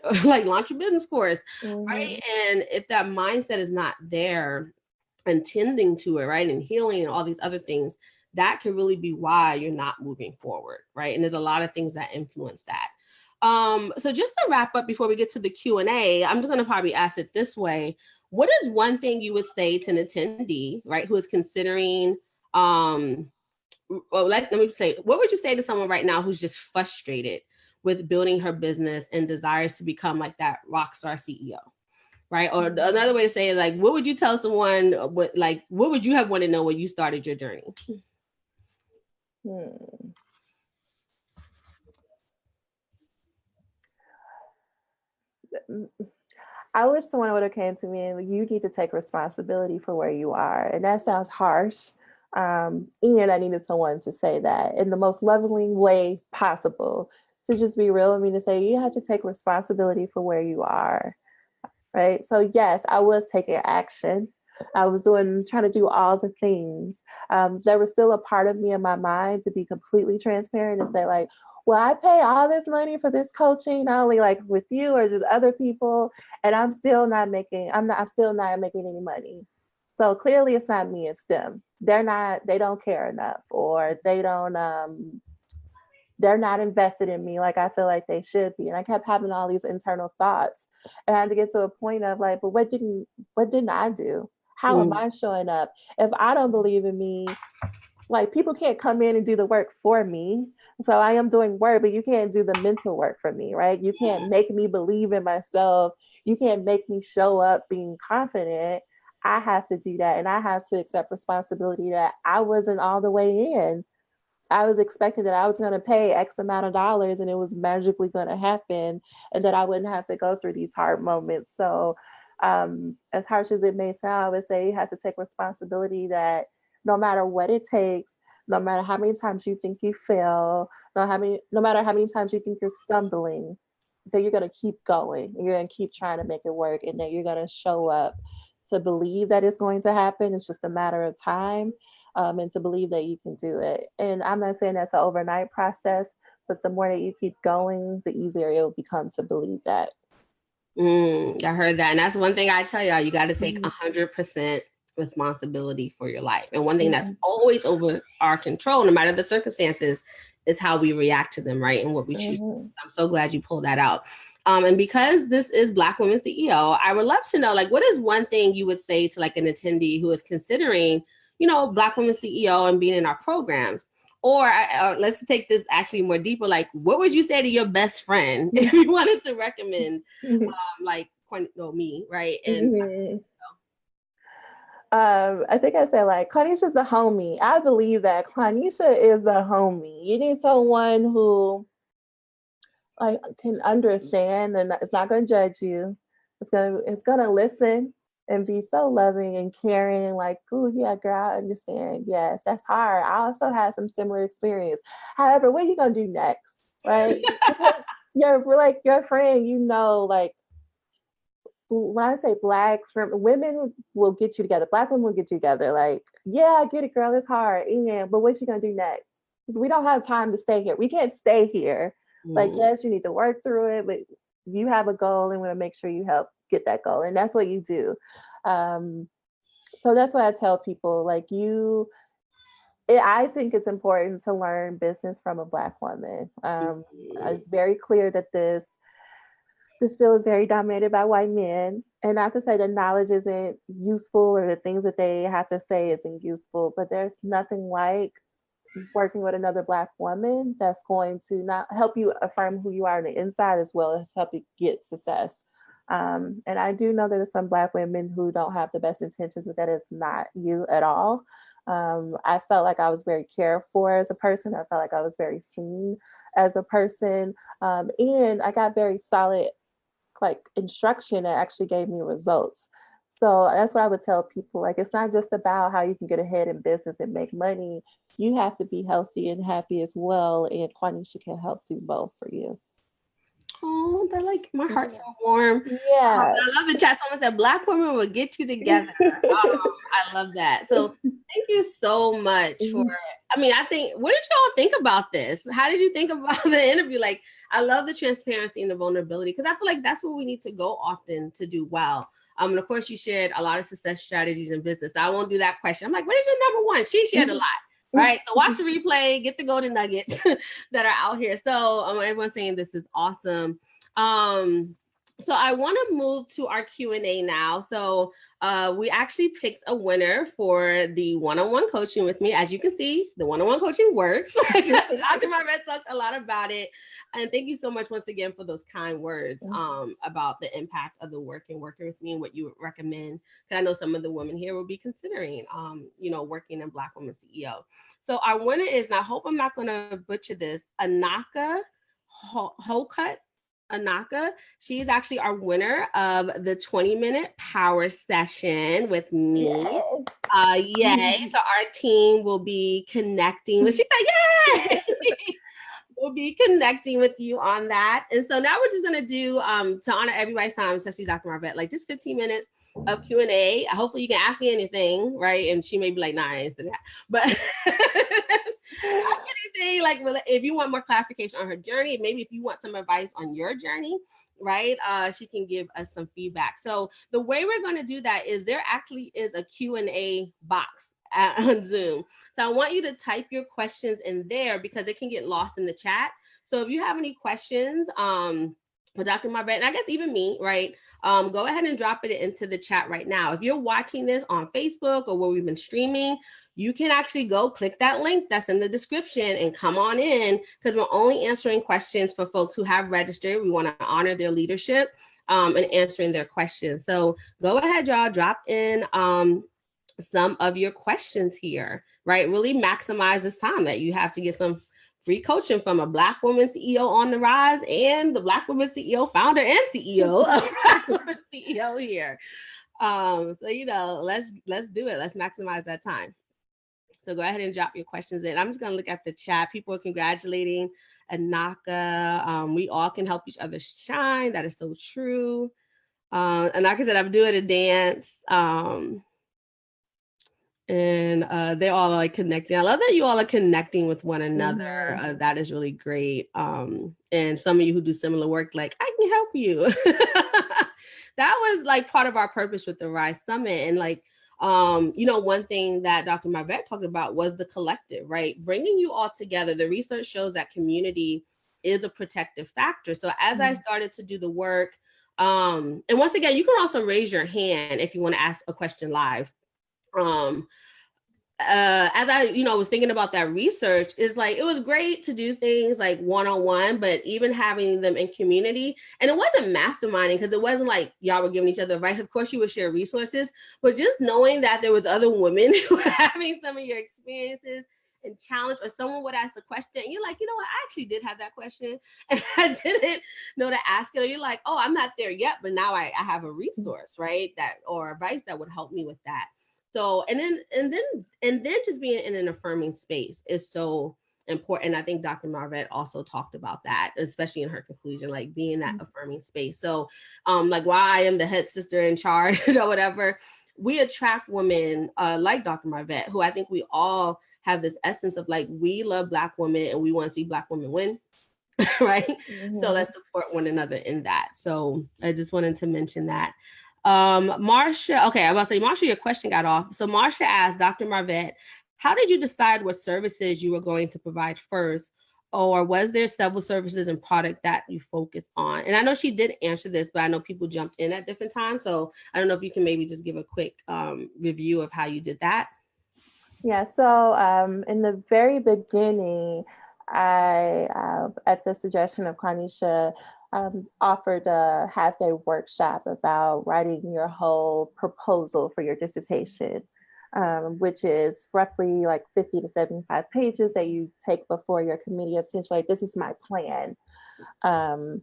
business course, right? And if that mindset is not there and tending to it, right, and healing and all these other things, that can really be why you're not moving forward, right? And there's a lot of things that influence that. So just to wrap up before we get to the Q&A, I'm just going to probably ask it this way. What is one thing you would say to an attendee, right, who is considering, let me say, what would you say to someone right now who's just frustrated with building her business and desires to become like that rock star CEO? Right. Or another way to say it, like, what would you tell someone, what would you have wanted to know when you started your journey? I wish someone would have came to me and you need to take responsibility for where you are. And that sounds harsh. And I needed someone to say that in the most loving way possible, to just be real with me, to say, you have to take responsibility for where you are. Right. So yes, I was taking action. I was trying to do all the things. There was still a part of me in my mind to be completely transparent and say, like, well, I pay all this money for this coaching, not only like with you or just other people, and I'm still not making any money. So clearly it's not me, it's them. They don't care enough, or they're not invested in me like I feel like they should be. And I kept having all these internal thoughts. And I had to get to a point of like, but what didn't I do? How am I showing up? If I don't believe in me, like, people can't come in and do the work for me. So I am doing work, but you can't do the mental work for me, right? You can't make me believe in myself. You can't make me show up being confident. I have to do that. And I have to accept responsibility that I wasn't all the way in. I was expecting that I was going to pay X amount of dollars and it was magically going to happen, and that I wouldn't have to go through these hard moments. So, as harsh as it may sound, I would say you have to take responsibility that no matter what it takes, no matter how many times you think you fail, no matter how many times you think you're stumbling, that you're going to keep going. You're going to keep trying to make it work, and that you're going to show up to believe that it's going to happen. It's just a matter of time. And to believe that you can do it. And I'm not saying that's an overnight process, but the more that you keep going, the easier it will become to believe that. I heard that. And that's one thing I tell y'all, you got to take 100% responsibility for your life. And one thing that's always over our control, no matter the circumstances, is how we react to them, right? And what we choose. I'm so glad you pulled that out. And because this is Black Women CEO, I would love to know, like, what is one thing you would say to like an attendee who is considering, Black Women CEO and being in our programs? Or let's take this actually more deeper. Like, what would you say to your best friend if you wanted to recommend, me, right? And I think I said, like, Quanisha's a homie. I believe that Quanisha is a homie. You need someone who like can understand and is not going to judge you. It's gonna listen and be so loving and caring, like, oh yeah, girl, I understand. Yes, that's hard. I also had some similar experience. However, what are you gonna do next? Right? your friend, like, when I say Black women will get you together, Black women will get you together. Like, yeah, I get it, girl, it's hard. Yeah, but what you gonna do next? Because we don't have time to stay here. We can't stay here. Like, yes, you need to work through it, but you have a goal and want to make sure you help get that goal. And that's what you do. So that's what I tell people. Like, I think it's important to learn business from a Black woman. It's very clear that this field is very dominated by white men. And not to say that knowledge isn't useful or the things that they have to say isn't useful, but there's nothing like working with another Black woman that's going to not help you affirm who you are on the inside, as well as help you get success. And I do know that there's some Black women who don't have the best intentions, but that is not you at all. I felt like I was very cared for as a person. I felt like I was very seen as a person. And I got very solid instruction that actually gave me results. So that's what I would tell people. Like, it's not just about how you can get ahead in business and make money. You have to be healthy and happy as well. And Quanisha can help do both for you. Oh, that, like, my heart's so warm. Yeah. I love the chat. Someone said Black women will get you together. I love that. So thank you so much for, I think, what did y'all think about this? How did you think about the interview? Like, I love the transparency and the vulnerability, because I feel like that's what we need to go often to do well. And of course, you shared a lot of success strategies in business. I won't do that question. I'm like, what is your number one? She shared a lot. Right. So watch the replay, get the golden nuggets that are out here. So everyone's saying this is awesome. So I want to move to our Q&A now. So we actually picked a winner for the one-on-one coaching with me. As you can see, the one-on-one coaching works. Dr. Marvette talked a lot about it. And thank you so much once again for those kind words about the impact of the working with me and what you would recommend. Because I know some of the women here will be considering, working in Black Women CEO. So our winner is, and I hope I'm not going to butcher this, Anaka Hokut. Anaka. She's actually our winner of the 20-minute power session with me. Yay. So our team will be connecting with, she's like, yay! We'll be connecting with you on that. And so now we're just going to do, to honor everybody's time, especially Dr. Marvette, like just 15 minutes of Q&A. Hopefully you can ask me anything, right? And she may be like, nah, I answered that. But ask anything, like if you want more clarification on her journey, maybe if you want some advice on your journey, right? She can give us some feedback. So the way we're going to do that is there actually is a Q&A box on Zoom. So I want you to type your questions in there because it can get lost in the chat. So if you have any questions for Dr. Marvette, and I guess even me, right? Go ahead and drop it into the chat right now. If you're watching this on Facebook or where we've been streaming, you can actually go click that link that's in the description and come on in because we're only answering questions for folks who have registered. We want to honor their leadership and answering their questions. So go ahead, y'all, drop in some of your questions here, right? Really maximize this time that you have to get some free coaching from a Black woman CEO on the Rise and the Black woman CEO founder and CEO of Black woman CEO here. So, let's do it. Let's maximize that time. So go ahead and drop your questions in. I'm just going to look at the chat. People are congratulating Anaka. We all can help each other shine. That is so true. Anaka said, I'm doing a dance. And they're all like connecting. I love that you all are connecting with one another. Mm-hmm. That is really great. And some of you who do similar work, like, I can help you. That was like part of our purpose with the RISE Summit. And like, one thing that Dr. Marvette talked about was the collective, right? Bringing you all together. The research shows that community is a protective factor. So as I started to do the work, and once again, you can also raise your hand if you want to ask a question live. As I, was thinking about that research, is like, it was great to do things like one-on-one, but even having them in community, and it wasn't masterminding because it wasn't like y'all were giving each other advice. Of course you would share resources, but just knowing that there was other women who were having some of your experiences and challenge, or someone would ask a question and you're like, you know what, I actually did have that question and I didn't know to ask it. Or you're like, oh, I'm not there yet, but now I have a resource, right? That, or advice that would help me with that. So, and then just being in an affirming space is so important. I think Dr. Marvette also talked about that, especially in her conclusion, like being that affirming space. So, like while I am the head sister in charge or whatever, we attract women like Dr. Marvette, who I think we all have this essence of like, we love Black women and we want to see Black women win. Right. Mm-hmm. So let's support one another in that. So I just wanted to mention that. Marsha, okay, I was about to say, Marsha, your question got off. So Marsha asked Dr. Marvette, how did you decide what services you were going to provide first? Or was there several services and product that you focused on? And I know she did answer this, but I know people jumped in at different times. So I don't know if you can maybe just give a quick review of how you did that. Yeah, so in the very beginning, I, at the suggestion of Kwanisha, offered a half-day workshop about writing your whole proposal for your dissertation, which is roughly like 50 to 75 pages that you take before your committee of essentially, like, this is my plan. And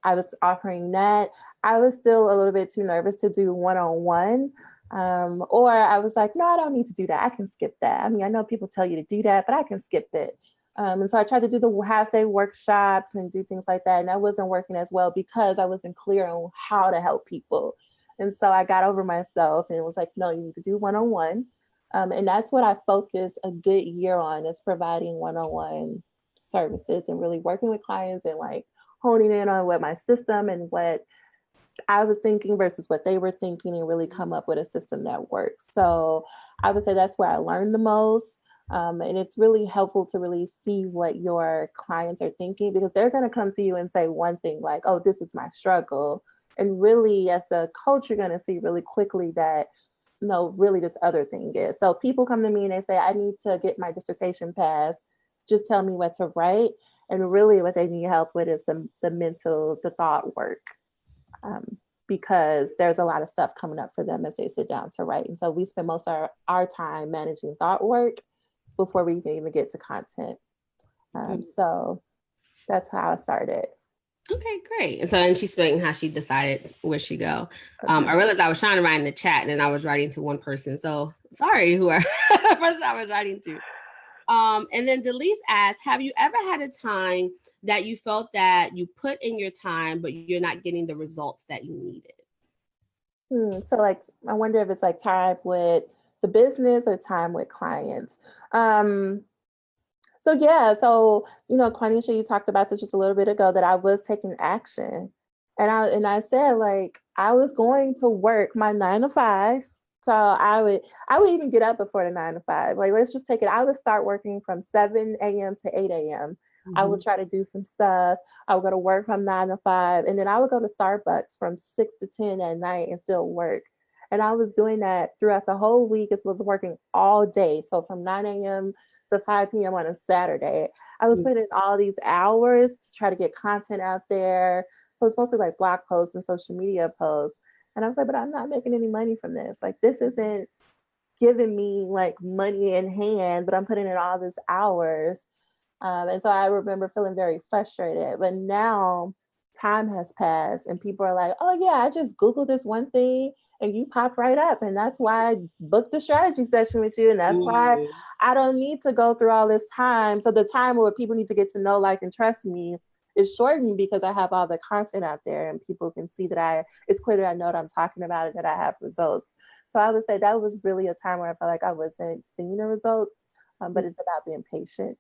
I was offering that. I was still a little bit too nervous to do one-on-one. Or I was like, no, I don't need to do that. I can skip that. I mean, I know people tell you to do that, but I can skip it. And so I tried to do the half-day workshops and do things like that. And that wasn't working as well because I wasn't clear on how to help people. And so I got over myself and it was like, no, you need to do one-on-one. And that's what I focused a good year on, is providing one-on-one services and really working with clients and like honing in on what my system and what I was thinking versus what they were thinking, and really come up with a system that works. So I would say that's where I learned the most. And it's really helpful to really see what your clients are thinking, because they're going to come to you and say one thing like, oh, this is my struggle. And really, as a coach, you're going to see really quickly that, no, really this other thing is. So people come to me and they say, I need to get my dissertation passed. Just tell me what to write. And really what they need help with is the thought work. Because there's a lot of stuff coming up for them as they sit down to write. And so we spend most of our time managing thought work before we can even get to content. So that's how I started. Okay, great. So then she's explaining how she decided where she go. Okay. I realized I was trying to write in the chat and then I was writing to one person. So sorry, whoever the person I was writing to. And then Delise asks, have you ever had a time that you felt that you put in your time, but you're not getting the results that you needed? So like, I wonder if it's like time with the business or time with clients. So yeah, so Quanisha, you talked about this just a little bit ago that I was taking action, and I said like I was going to work my 9 to 5. So I would even get up before the 9 to 5. Like let's just take it. I would start working from 7 a.m. to 8 a.m. I would try to do some stuff. I would go to work from 9 to 5, and then I would go to Starbucks from 6 to 10 at night and still work. And I was doing that throughout the whole week. It was working all day. So from 9 a.m. to 5 p.m. on a Saturday. I was putting in all these hours to try to get content out there. So it's mostly like blog posts and social media posts. And I was like, but I'm not making any money from this. Like, this isn't giving me like money in hand, but I'm putting in all these hours. And so I remember feeling very frustrated. But now time has passed and people are like, oh, yeah, I just Googled this one thing and you pop right up. And that's why I booked a strategy session with you. And that's why I don't need to go through all this time. So the time where people need to get to know, like, and trust me is shortened because I have all the content out there and people can see that it's clear that I know what I'm talking about and that I have results. So I would say that was really a time where I felt like I wasn't seeing the results, but it's about being patient.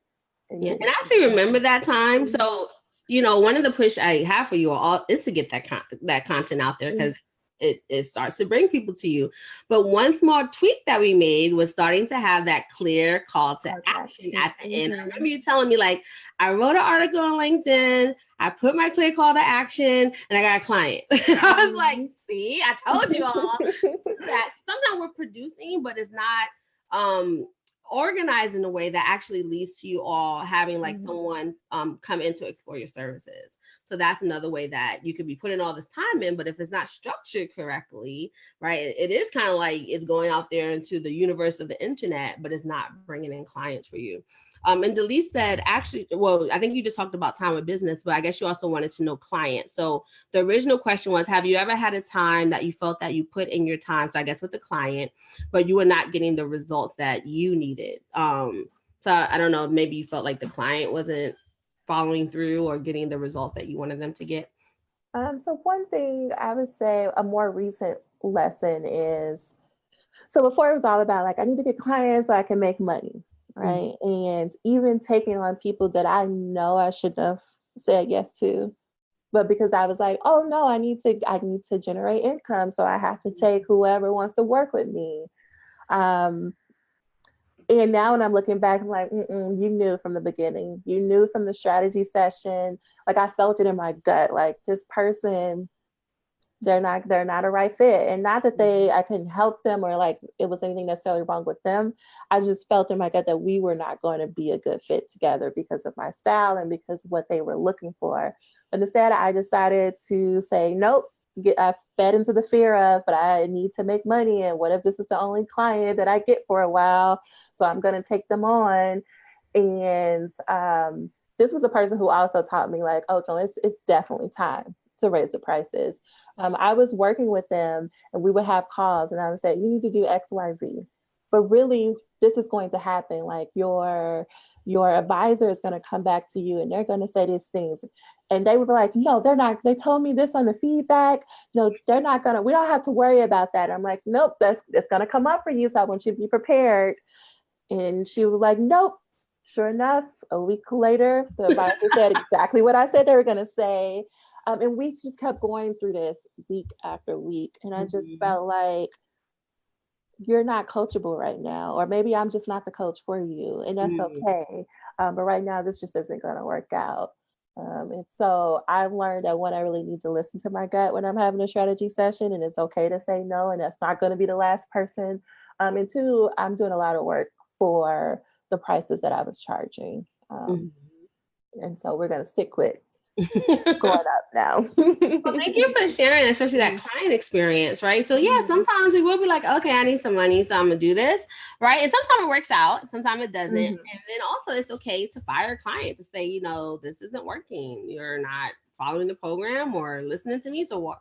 And I actually remember that time. So, one of the push I have for you all is to get that content out there because it starts to bring people to you. But one small tweak that we made was starting to have that clear call to action at the end. I remember you telling me like, I wrote an article on LinkedIn, I put my clear call to action, and I got a client. I was like, see, I told you all that sometimes we're producing, but it's not organized in a way that actually leads to you all having like someone come in to explore your services. So that's another way that you could be putting all this time in, but if it's not structured correctly, right, it is kind of like it's going out there into the universe of the internet, but it's not bringing in clients for you. And Delise said, actually, well, I think you just talked about time with business, but I guess you also wanted to know clients. So the original question was, have you ever had a time that you felt that you put in your time, so I guess with the client, but you were not getting the results that you needed? So I don't know, maybe you felt like the client wasn't following through or getting the results that you wanted them to get. So one thing I would say, a more recent lesson is, so before it was all about like, I need to get clients so I can make money, right? And even taking on people that I know I should have said yes to, but because I was like, oh no, I need to generate income, so I have to take whoever wants to work with me. And now when I'm looking back, I'm like, you knew from the beginning. You knew from the strategy session. Like I felt it in my gut. Like this person, they're not a right fit. And not that I couldn't help them or like it was anything necessarily wrong with them. I just felt in my gut that we were not going to be a good fit together because of my style and because of what they were looking for. But instead, I decided to say, nope. I fed into the fear of, but I need to make money. And what if this is the only client that I get for a while? So I'm going to take them on. And this was a person who also taught me like, oh, no, it's definitely time to raise the prices. I was working with them and we would have calls and I would say, you need to do X, Y, Z. But really, this is going to happen. Like your advisor is going to come back to you and they're going to say these things. And they would be like, no, they're not. They told me this on the feedback. No, they're not going to, we don't have to worry about that. I'm like, nope, it's going to come up for you. So I want you to be prepared. And she was like, nope. Sure enough, a week later, the advisor said exactly what I said they were going to say. And we just kept going through this week after week. And I just felt like, you're not coachable right now, or maybe I'm just not the coach for you. And that's okay. But right now, this just isn't going to work out. And so I've learned that one, I really need to listen to my gut when I'm having a strategy session, and it's okay to say no, and that's not going to be the last person. And two, I'm doing a lot of work for the prices that I was charging. And so we're going to stick with going up now. Well, thank you for sharing, especially that client experience, right? So yeah, sometimes we will be like, okay, I need some money, so I'm gonna do this, right? And sometimes it works out, sometimes it doesn't. And then also it's okay to fire a client to say, this isn't working. You're not following the program or listening to me. So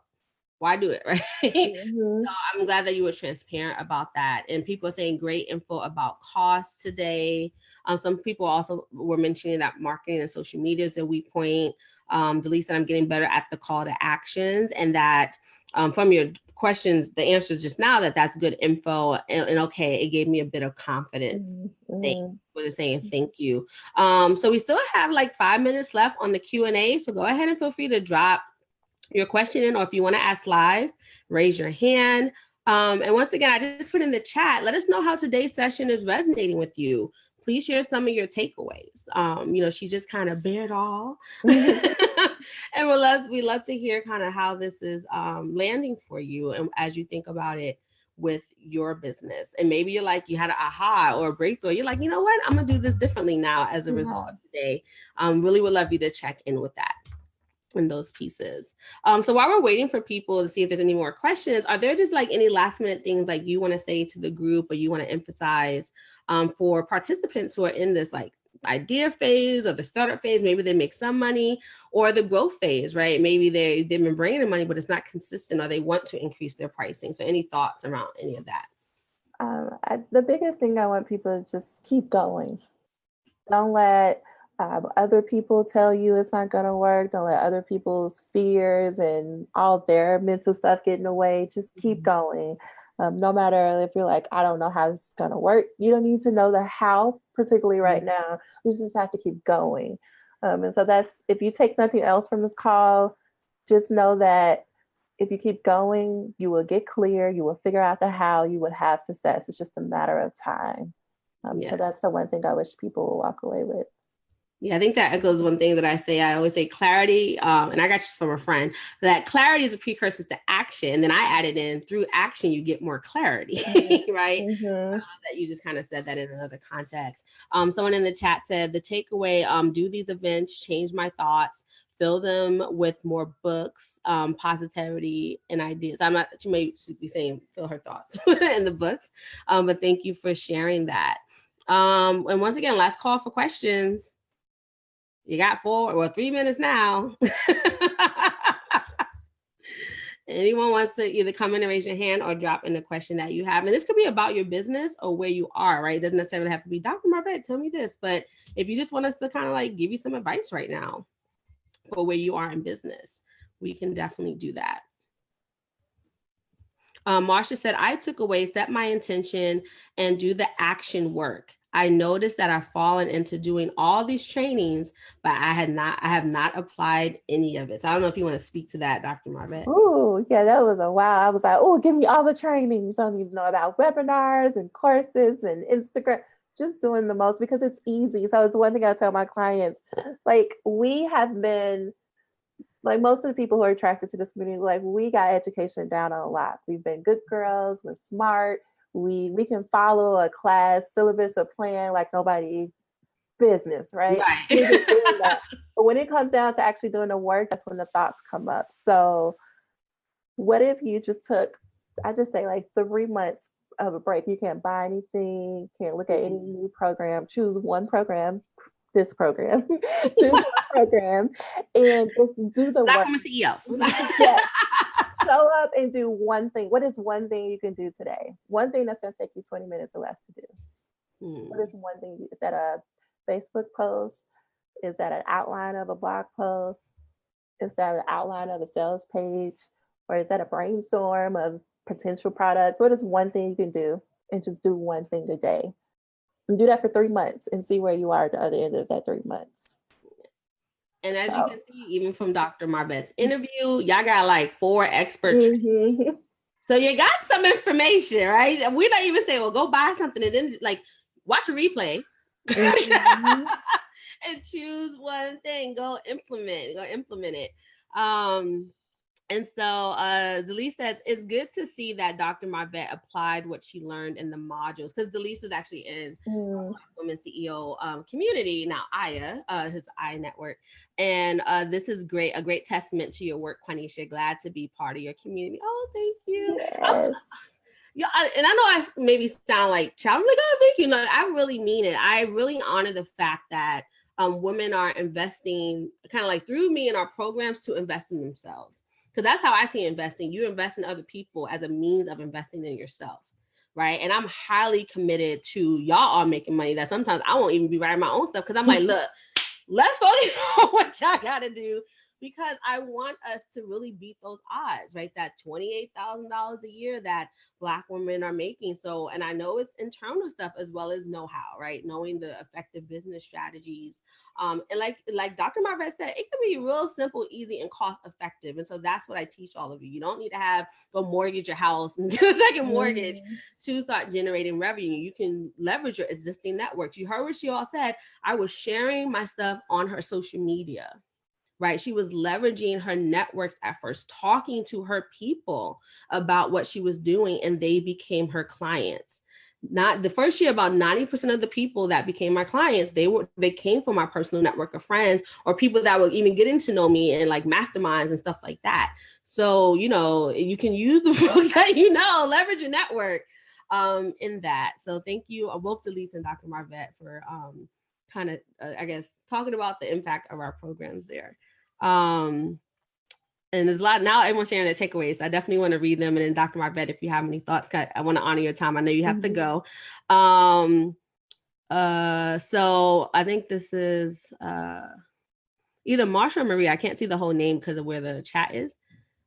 why do it, right? Mm-hmm. So I'm glad that you were transparent about that. And people are saying great info about costs today. Some people also were mentioning that marketing and social media is a weak point. Delise said I'm getting better at the call to actions, and that from your questions, the answers just now, that's good info. And okay, it gave me a bit of confidence. Mm-hmm. Thank you for saying thank you. So we still have like 5 minutes left on the Q&A. So go ahead and feel free to drop your question in, or if you want to ask live, raise your hand. And once again, I just put in the chat, let us know how today's session is resonating with you. Please share some of your takeaways. She just kind of bared all. And we love to hear kind of how this is landing for you, and as you think about it with your business. And maybe you're like, you had an aha or a breakthrough. You're like, you know what? I'm going to do this differently now as a result of today. Really would love you to check in with that. In those pieces. So while we're waiting for people to see if there's any more questions, are there just like any last minute things like you want to say to the group, or you want to emphasize for participants who are in this like idea phase or the startup phase? Maybe they make some money, or the growth phase, right? Maybe they've been bringing in money, but it's not consistent, or they want to increase their pricing. So any thoughts around any of that? The biggest thing I want people to just keep going. Don't let other people tell you it's not going to work. Don't let other people's fears and all their mental stuff get in the way. Just keep going. No matter if you're like, I don't know how this is going to work. You don't need to know the how, particularly right now. You just have to keep going. And so if you take nothing else from this call, just know that if you keep going, you will get clear. You will figure out the how. You would have success. It's just a matter of time. So that's the one thing I wish people will walk away with. Yeah, I think that echoes one thing that I say. I always say clarity, and I got this from a friend, that clarity is a precursor to action. And then I added in, through action, you get more clarity, right? Mm-hmm. That you just kind of said that in another context. Someone in the chat said, the takeaway, do these events, change my thoughts, fill them with more books, positivity, and ideas. She may be saying fill her thoughts in the books, but thank you for sharing that. And once again, last call for questions. You got 3 minutes now. Anyone wants to either come in and raise your hand or drop in the question that you have. And this could be about your business or where you are, right? It doesn't necessarily have to be, Dr. Marvette, tell me this. But if you just want us to kind of like give you some advice right now for where you are in business, we can definitely do that. Marsha said, I took away, set my intention, and do the action work. I noticed that I've fallen into doing all these trainings, but I have not applied any of it. So I don't know if you want to speak to that, Dr. Marvette. Oh, yeah, that was a wow. I was like, oh, give me all the trainings. I don't even know about webinars and courses and Instagram. Just doing the most because it's easy. So it's one thing I tell my clients, like we have been, like most of the people who are attracted to this community, like we got education down on a lot. We've been good girls. We're smart. We can follow a class syllabus or plan like nobody business, right? But when it comes down to actually doing the work, that's when the thoughts come up. So what if you just took, I just say like 3 months of a break? You can't buy anything, can't look at any new program, choose one program, this program, choose one program, and just do the work. CEO. Yes. Show up and do one thing. What is one thing you can do today? One thing that's going to take you 20 minutes or less to do. What is one thing? Is that a Facebook post? Is that an outline of a blog post? Is that an outline of a sales page? Or is that a brainstorm of potential products? What is one thing you can do? And just do one thing a day. And do that for 3 months and see where you are at the other end of that 3 months. And as you can see, even from Dr. Marvette's interview, y'all got like 4 experts. So you got some information, right? We're not even saying, well, go buy something and then like watch a replay and choose one thing. Go implement it. And so Delise says, it's good to see that Dr. Marvette applied what she learned in the modules, because Delise is actually in Women CEO community, now AYA, his AYA network. And this is great, a great testament to your work, Quanisha. Glad to be part of your community. Oh, thank you. Yes. Yeah, and I know I maybe sound like child. I'm like, oh, thank you. No, I really mean it. I really honor the fact that women are investing kind of like through me in our programs to invest in themselves. Because that's how I see investing. You invest in other people as a means of investing in yourself. Right. And I'm highly committed to y'all all making money that sometimes I won't even be writing my own stuff because I'm like, look, let's focus on what y'all got to do, because I want us to really beat those odds, right? That $28,000 a year that Black women are making. So, and I know it's internal stuff as well as know-how, right? Knowing the effective business strategies. And like Dr. Marvette said, it can be real simple, easy, and cost effective. And so that's what I teach all of you. You don't need to go mortgage your house and get a second mortgage to start generating revenue. You can leverage your existing networks. You heard what she all said. I was sharing my stuff on her social media. Right. She was leveraging her networks at first, talking to her people about what she was doing, and they became her clients. Not the first year, about 90% of the people that became my clients, they came from my personal network of friends or people that were even getting to know me and like masterminds and stuff like that. So, you can use the folks that leverage your network in that. So thank you both to Lisa and Dr. Marvette for kind of, I guess, talking about the impact of our programs there. And there's a lot now, everyone's sharing their takeaways. So I definitely want to read them. And then Dr. Marvette, if you have any thoughts, I want to honor your time. I know you have to go. So I think this is either Marsha or Maria. I can't see the whole name because of where the chat is.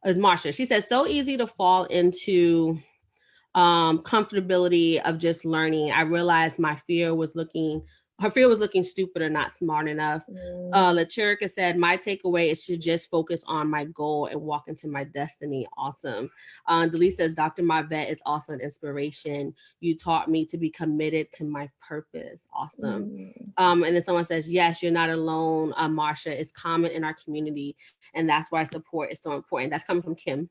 It's Marsha. She says, so easy to fall into comfortability of just learning. I realized her fear was looking stupid or not smart enough. Latirica said, my takeaway is to just focus on my goal and walk into my destiny. Awesome. Delise says, Dr. Marvette is also an inspiration. You taught me to be committed to my purpose. Awesome. And then someone says, yes, you're not alone, Marsha. It's common in our community, and that's why support is so important. That's coming from Kim.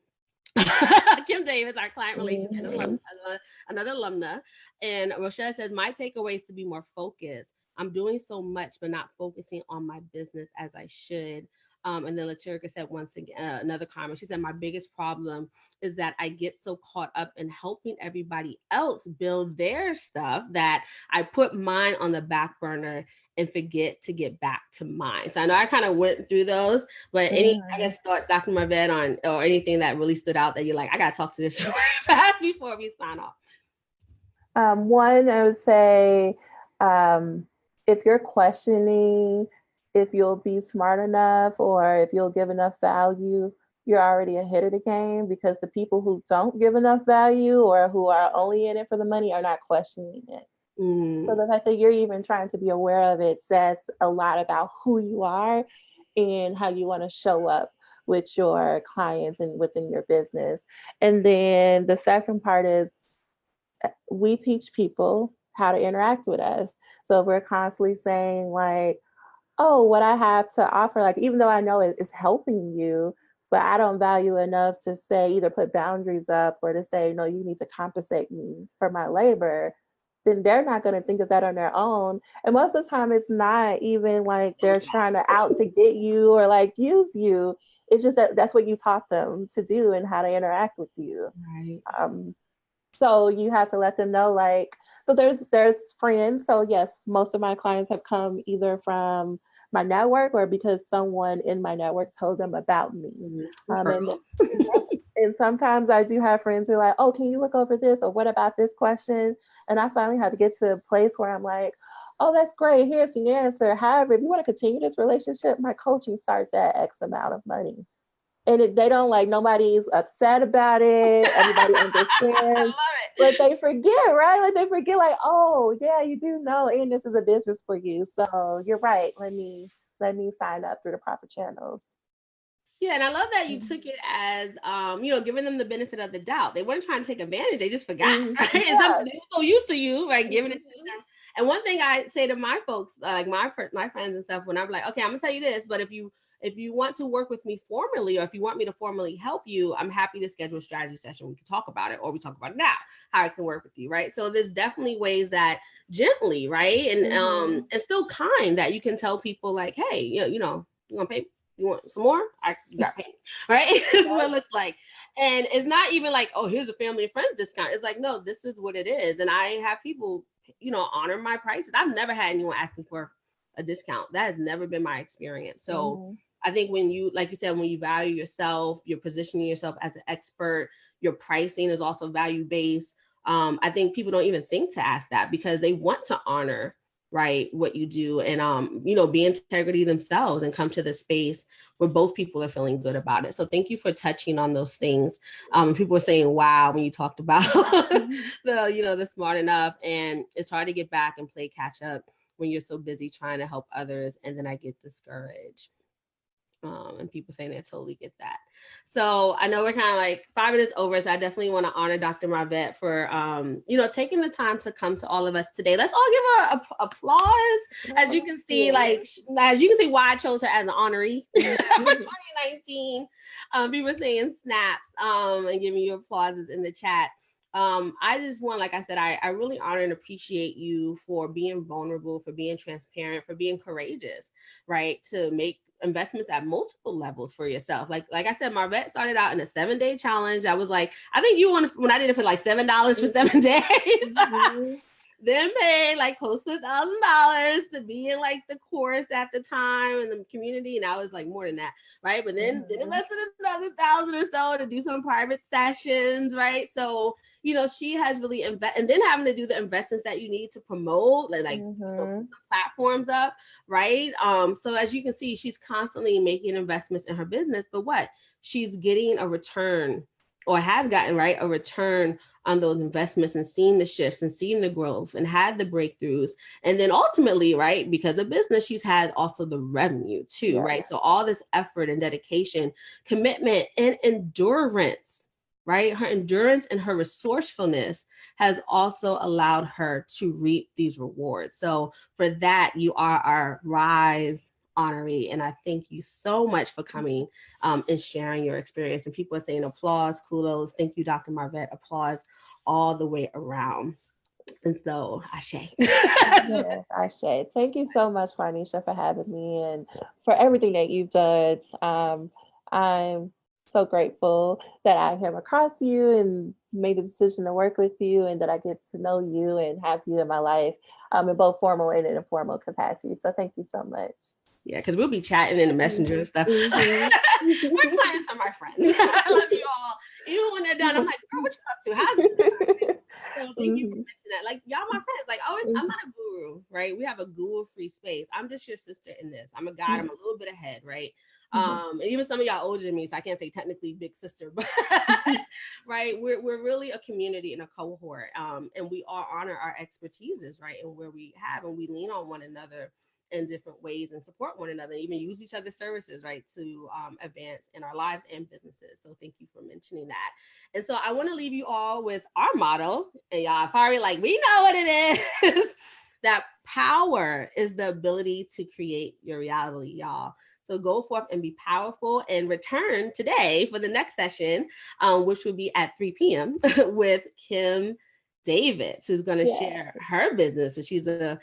Kim Davis, our client relationship, another alumna. And Rochelle says, my takeaway is to be more focused. I'm doing so much, but not focusing on my business as I should. And then Latirica said once again, another comment. She said, my biggest problem is that I get so caught up in helping everybody else build their stuff that I put mine on the back burner and forget to get back to mine. So I know I kind of went through those, but any, I guess, thoughts, Dr. Marvette, on or anything that really stood out that you're like, I got to talk to this fast before we sign off. One, I would say, if you're questioning if you'll be smart enough or if you'll give enough value, you're already ahead of the game, because the people who don't give enough value or who are only in it for the money are not questioning it. So the fact that you're even trying to be aware of it says a lot about who you are and how you want to show up with your clients and within your business. And then the second part is, we teach people how to interact with us. So we're constantly saying like, oh, what I have to offer, like, even though I know it's helping you, but I don't value enough to say, either put boundaries up or to say, no, you need to compensate me for my labor, then they're not going to think of that on their own. And most of the time, it's not even like they're trying to out to get you or like use you. It's just that that's what you taught them to do and how to interact with you. Right. So you have to let them know, like, so there's friends. So yes, most of my clients have come either from my network or because someone in my network told them about me. And sometimes I do have friends who are like, oh, can you look over this? Or what about this question? And I finally had to get to a place where I'm like, oh, that's great. Here's the answer. However, if you want to continue this relationship, my coaching starts at X amount of money. And they don't, like, nobody's upset about it. Everybody understands. But they forget, right? Like, they forget, like, oh, yeah, you do know, and this is a business for you. So you're right. Let me sign up through the proper channels. Yeah, and I love that you took it as, giving them the benefit of the doubt. They weren't trying to take advantage. They just forgot, right? Yeah. They were so used to you, right, giving it to them. And one thing I say to my folks, like my friends and stuff, when I'm like, okay, I'm going to tell you this, but if you want to work with me formally, or if you want me to formally help you, I'm happy to schedule a strategy session. We can talk about it, or we talk about it now, how I can work with you, right? So there's definitely ways that gently, right, and still kind, that you can tell people like, hey, you want to pay? You want some more? You got paid, right? It's what it looks like. And it's not even like, oh, here's a family and friends discount. It's like, no, this is what it is. And I have people, honor my prices. I've never had anyone asking for a discount. That has never been my experience. So Mm-hmm. I think when you, like you said, when you value yourself, you're positioning yourself as an expert, your pricing is also value-based. I think people don't even think to ask that because they want to honor, right, what you do and, be integrity themselves and come to the space where both people are feeling good about it. So thank you for touching on those things. People were saying, wow, when you talked about the smart enough, and it's hard to get back and play catch up when you're so busy trying to help others. And then I get discouraged. And people saying they totally get that. So I know we're kind of like 5 minutes over, so I definitely want to honor Dr. Marvette for, taking the time to come to all of us today. Let's all give her applause. As you can see, why I chose her as an honoree for 2019. People are saying snaps and giving you applauses in the chat. I just want, like I said, I really honor and appreciate you for being vulnerable, for being transparent, for being courageous, right? To make investments at multiple levels for yourself. Like I said, Marvette started out in a 7-day challenge. I was like, I think you wanted, when I did it for like $7 for 7 days. Mm-hmm. Then paid like close to $1,000 to be in like the course at the time in the community. And I was like more than that, right? But then invested another $1,000 or so to do some private sessions, right? So, she has really and then having to do the investments that you need to promote, like put platforms up, right? So as you can see, she's constantly making investments in her business, but what? She's getting a return, or has gotten, right, a return on those investments, and seeing the shifts and seeing the growth and had the breakthroughs. And then ultimately, right, because of business, she's had also the revenue too, right? So all this effort and dedication, commitment and endurance, right? Her endurance and her resourcefulness has also allowed her to reap these rewards. So for that, you are our RISE Honoree. And I thank you so much for coming and sharing your experience. And people are saying applause, kudos. Thank you, Dr. Marvette. Applause all the way around. And so, Ashe. Yes, Ashe. Thank you so much, Juanisha, for having me and for everything that you've done. I'm so grateful that I came across you and made the decision to work with you, and that I get to know you and have you in my life in both formal and informal capacity. So thank you so much. Yeah, because we'll be chatting in the messenger and stuff. My clients are my friends. I love you all. Even when they're done, I'm like, girl, what you up to? How's it? So thank you for mentioning that. Like, y'all my friends. Like, I'm not a guru, right? We have a guru-free space. I'm just your sister in this. I'm a guide. I'm a little bit ahead, right? And even some of y'all older than me, so I can't say technically big sister, but right, we're really a community and a cohort, and we all honor our expertises, right, and where we have, and we lean on one another in different ways and support one another, even use each other's services, right, to advance in our lives and businesses. So thank you for mentioning that. And so I want to leave you all with our motto, and y'all probably like, we know what it is. That power is the ability to create your reality, y'all. So go forth and be powerful, and return today for the next session, which will be at 3 p.m. with Kim Davis, who's going to share her business. So she's a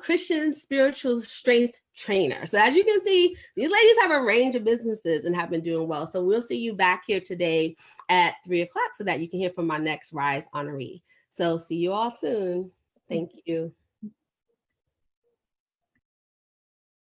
Christian spiritual strength trainer. So as you can see, these ladies have a range of businesses and have been doing well. So we'll see you back here today at 3:00 so that you can hear from my next RISE Honoree. So see you all soon. Thank you.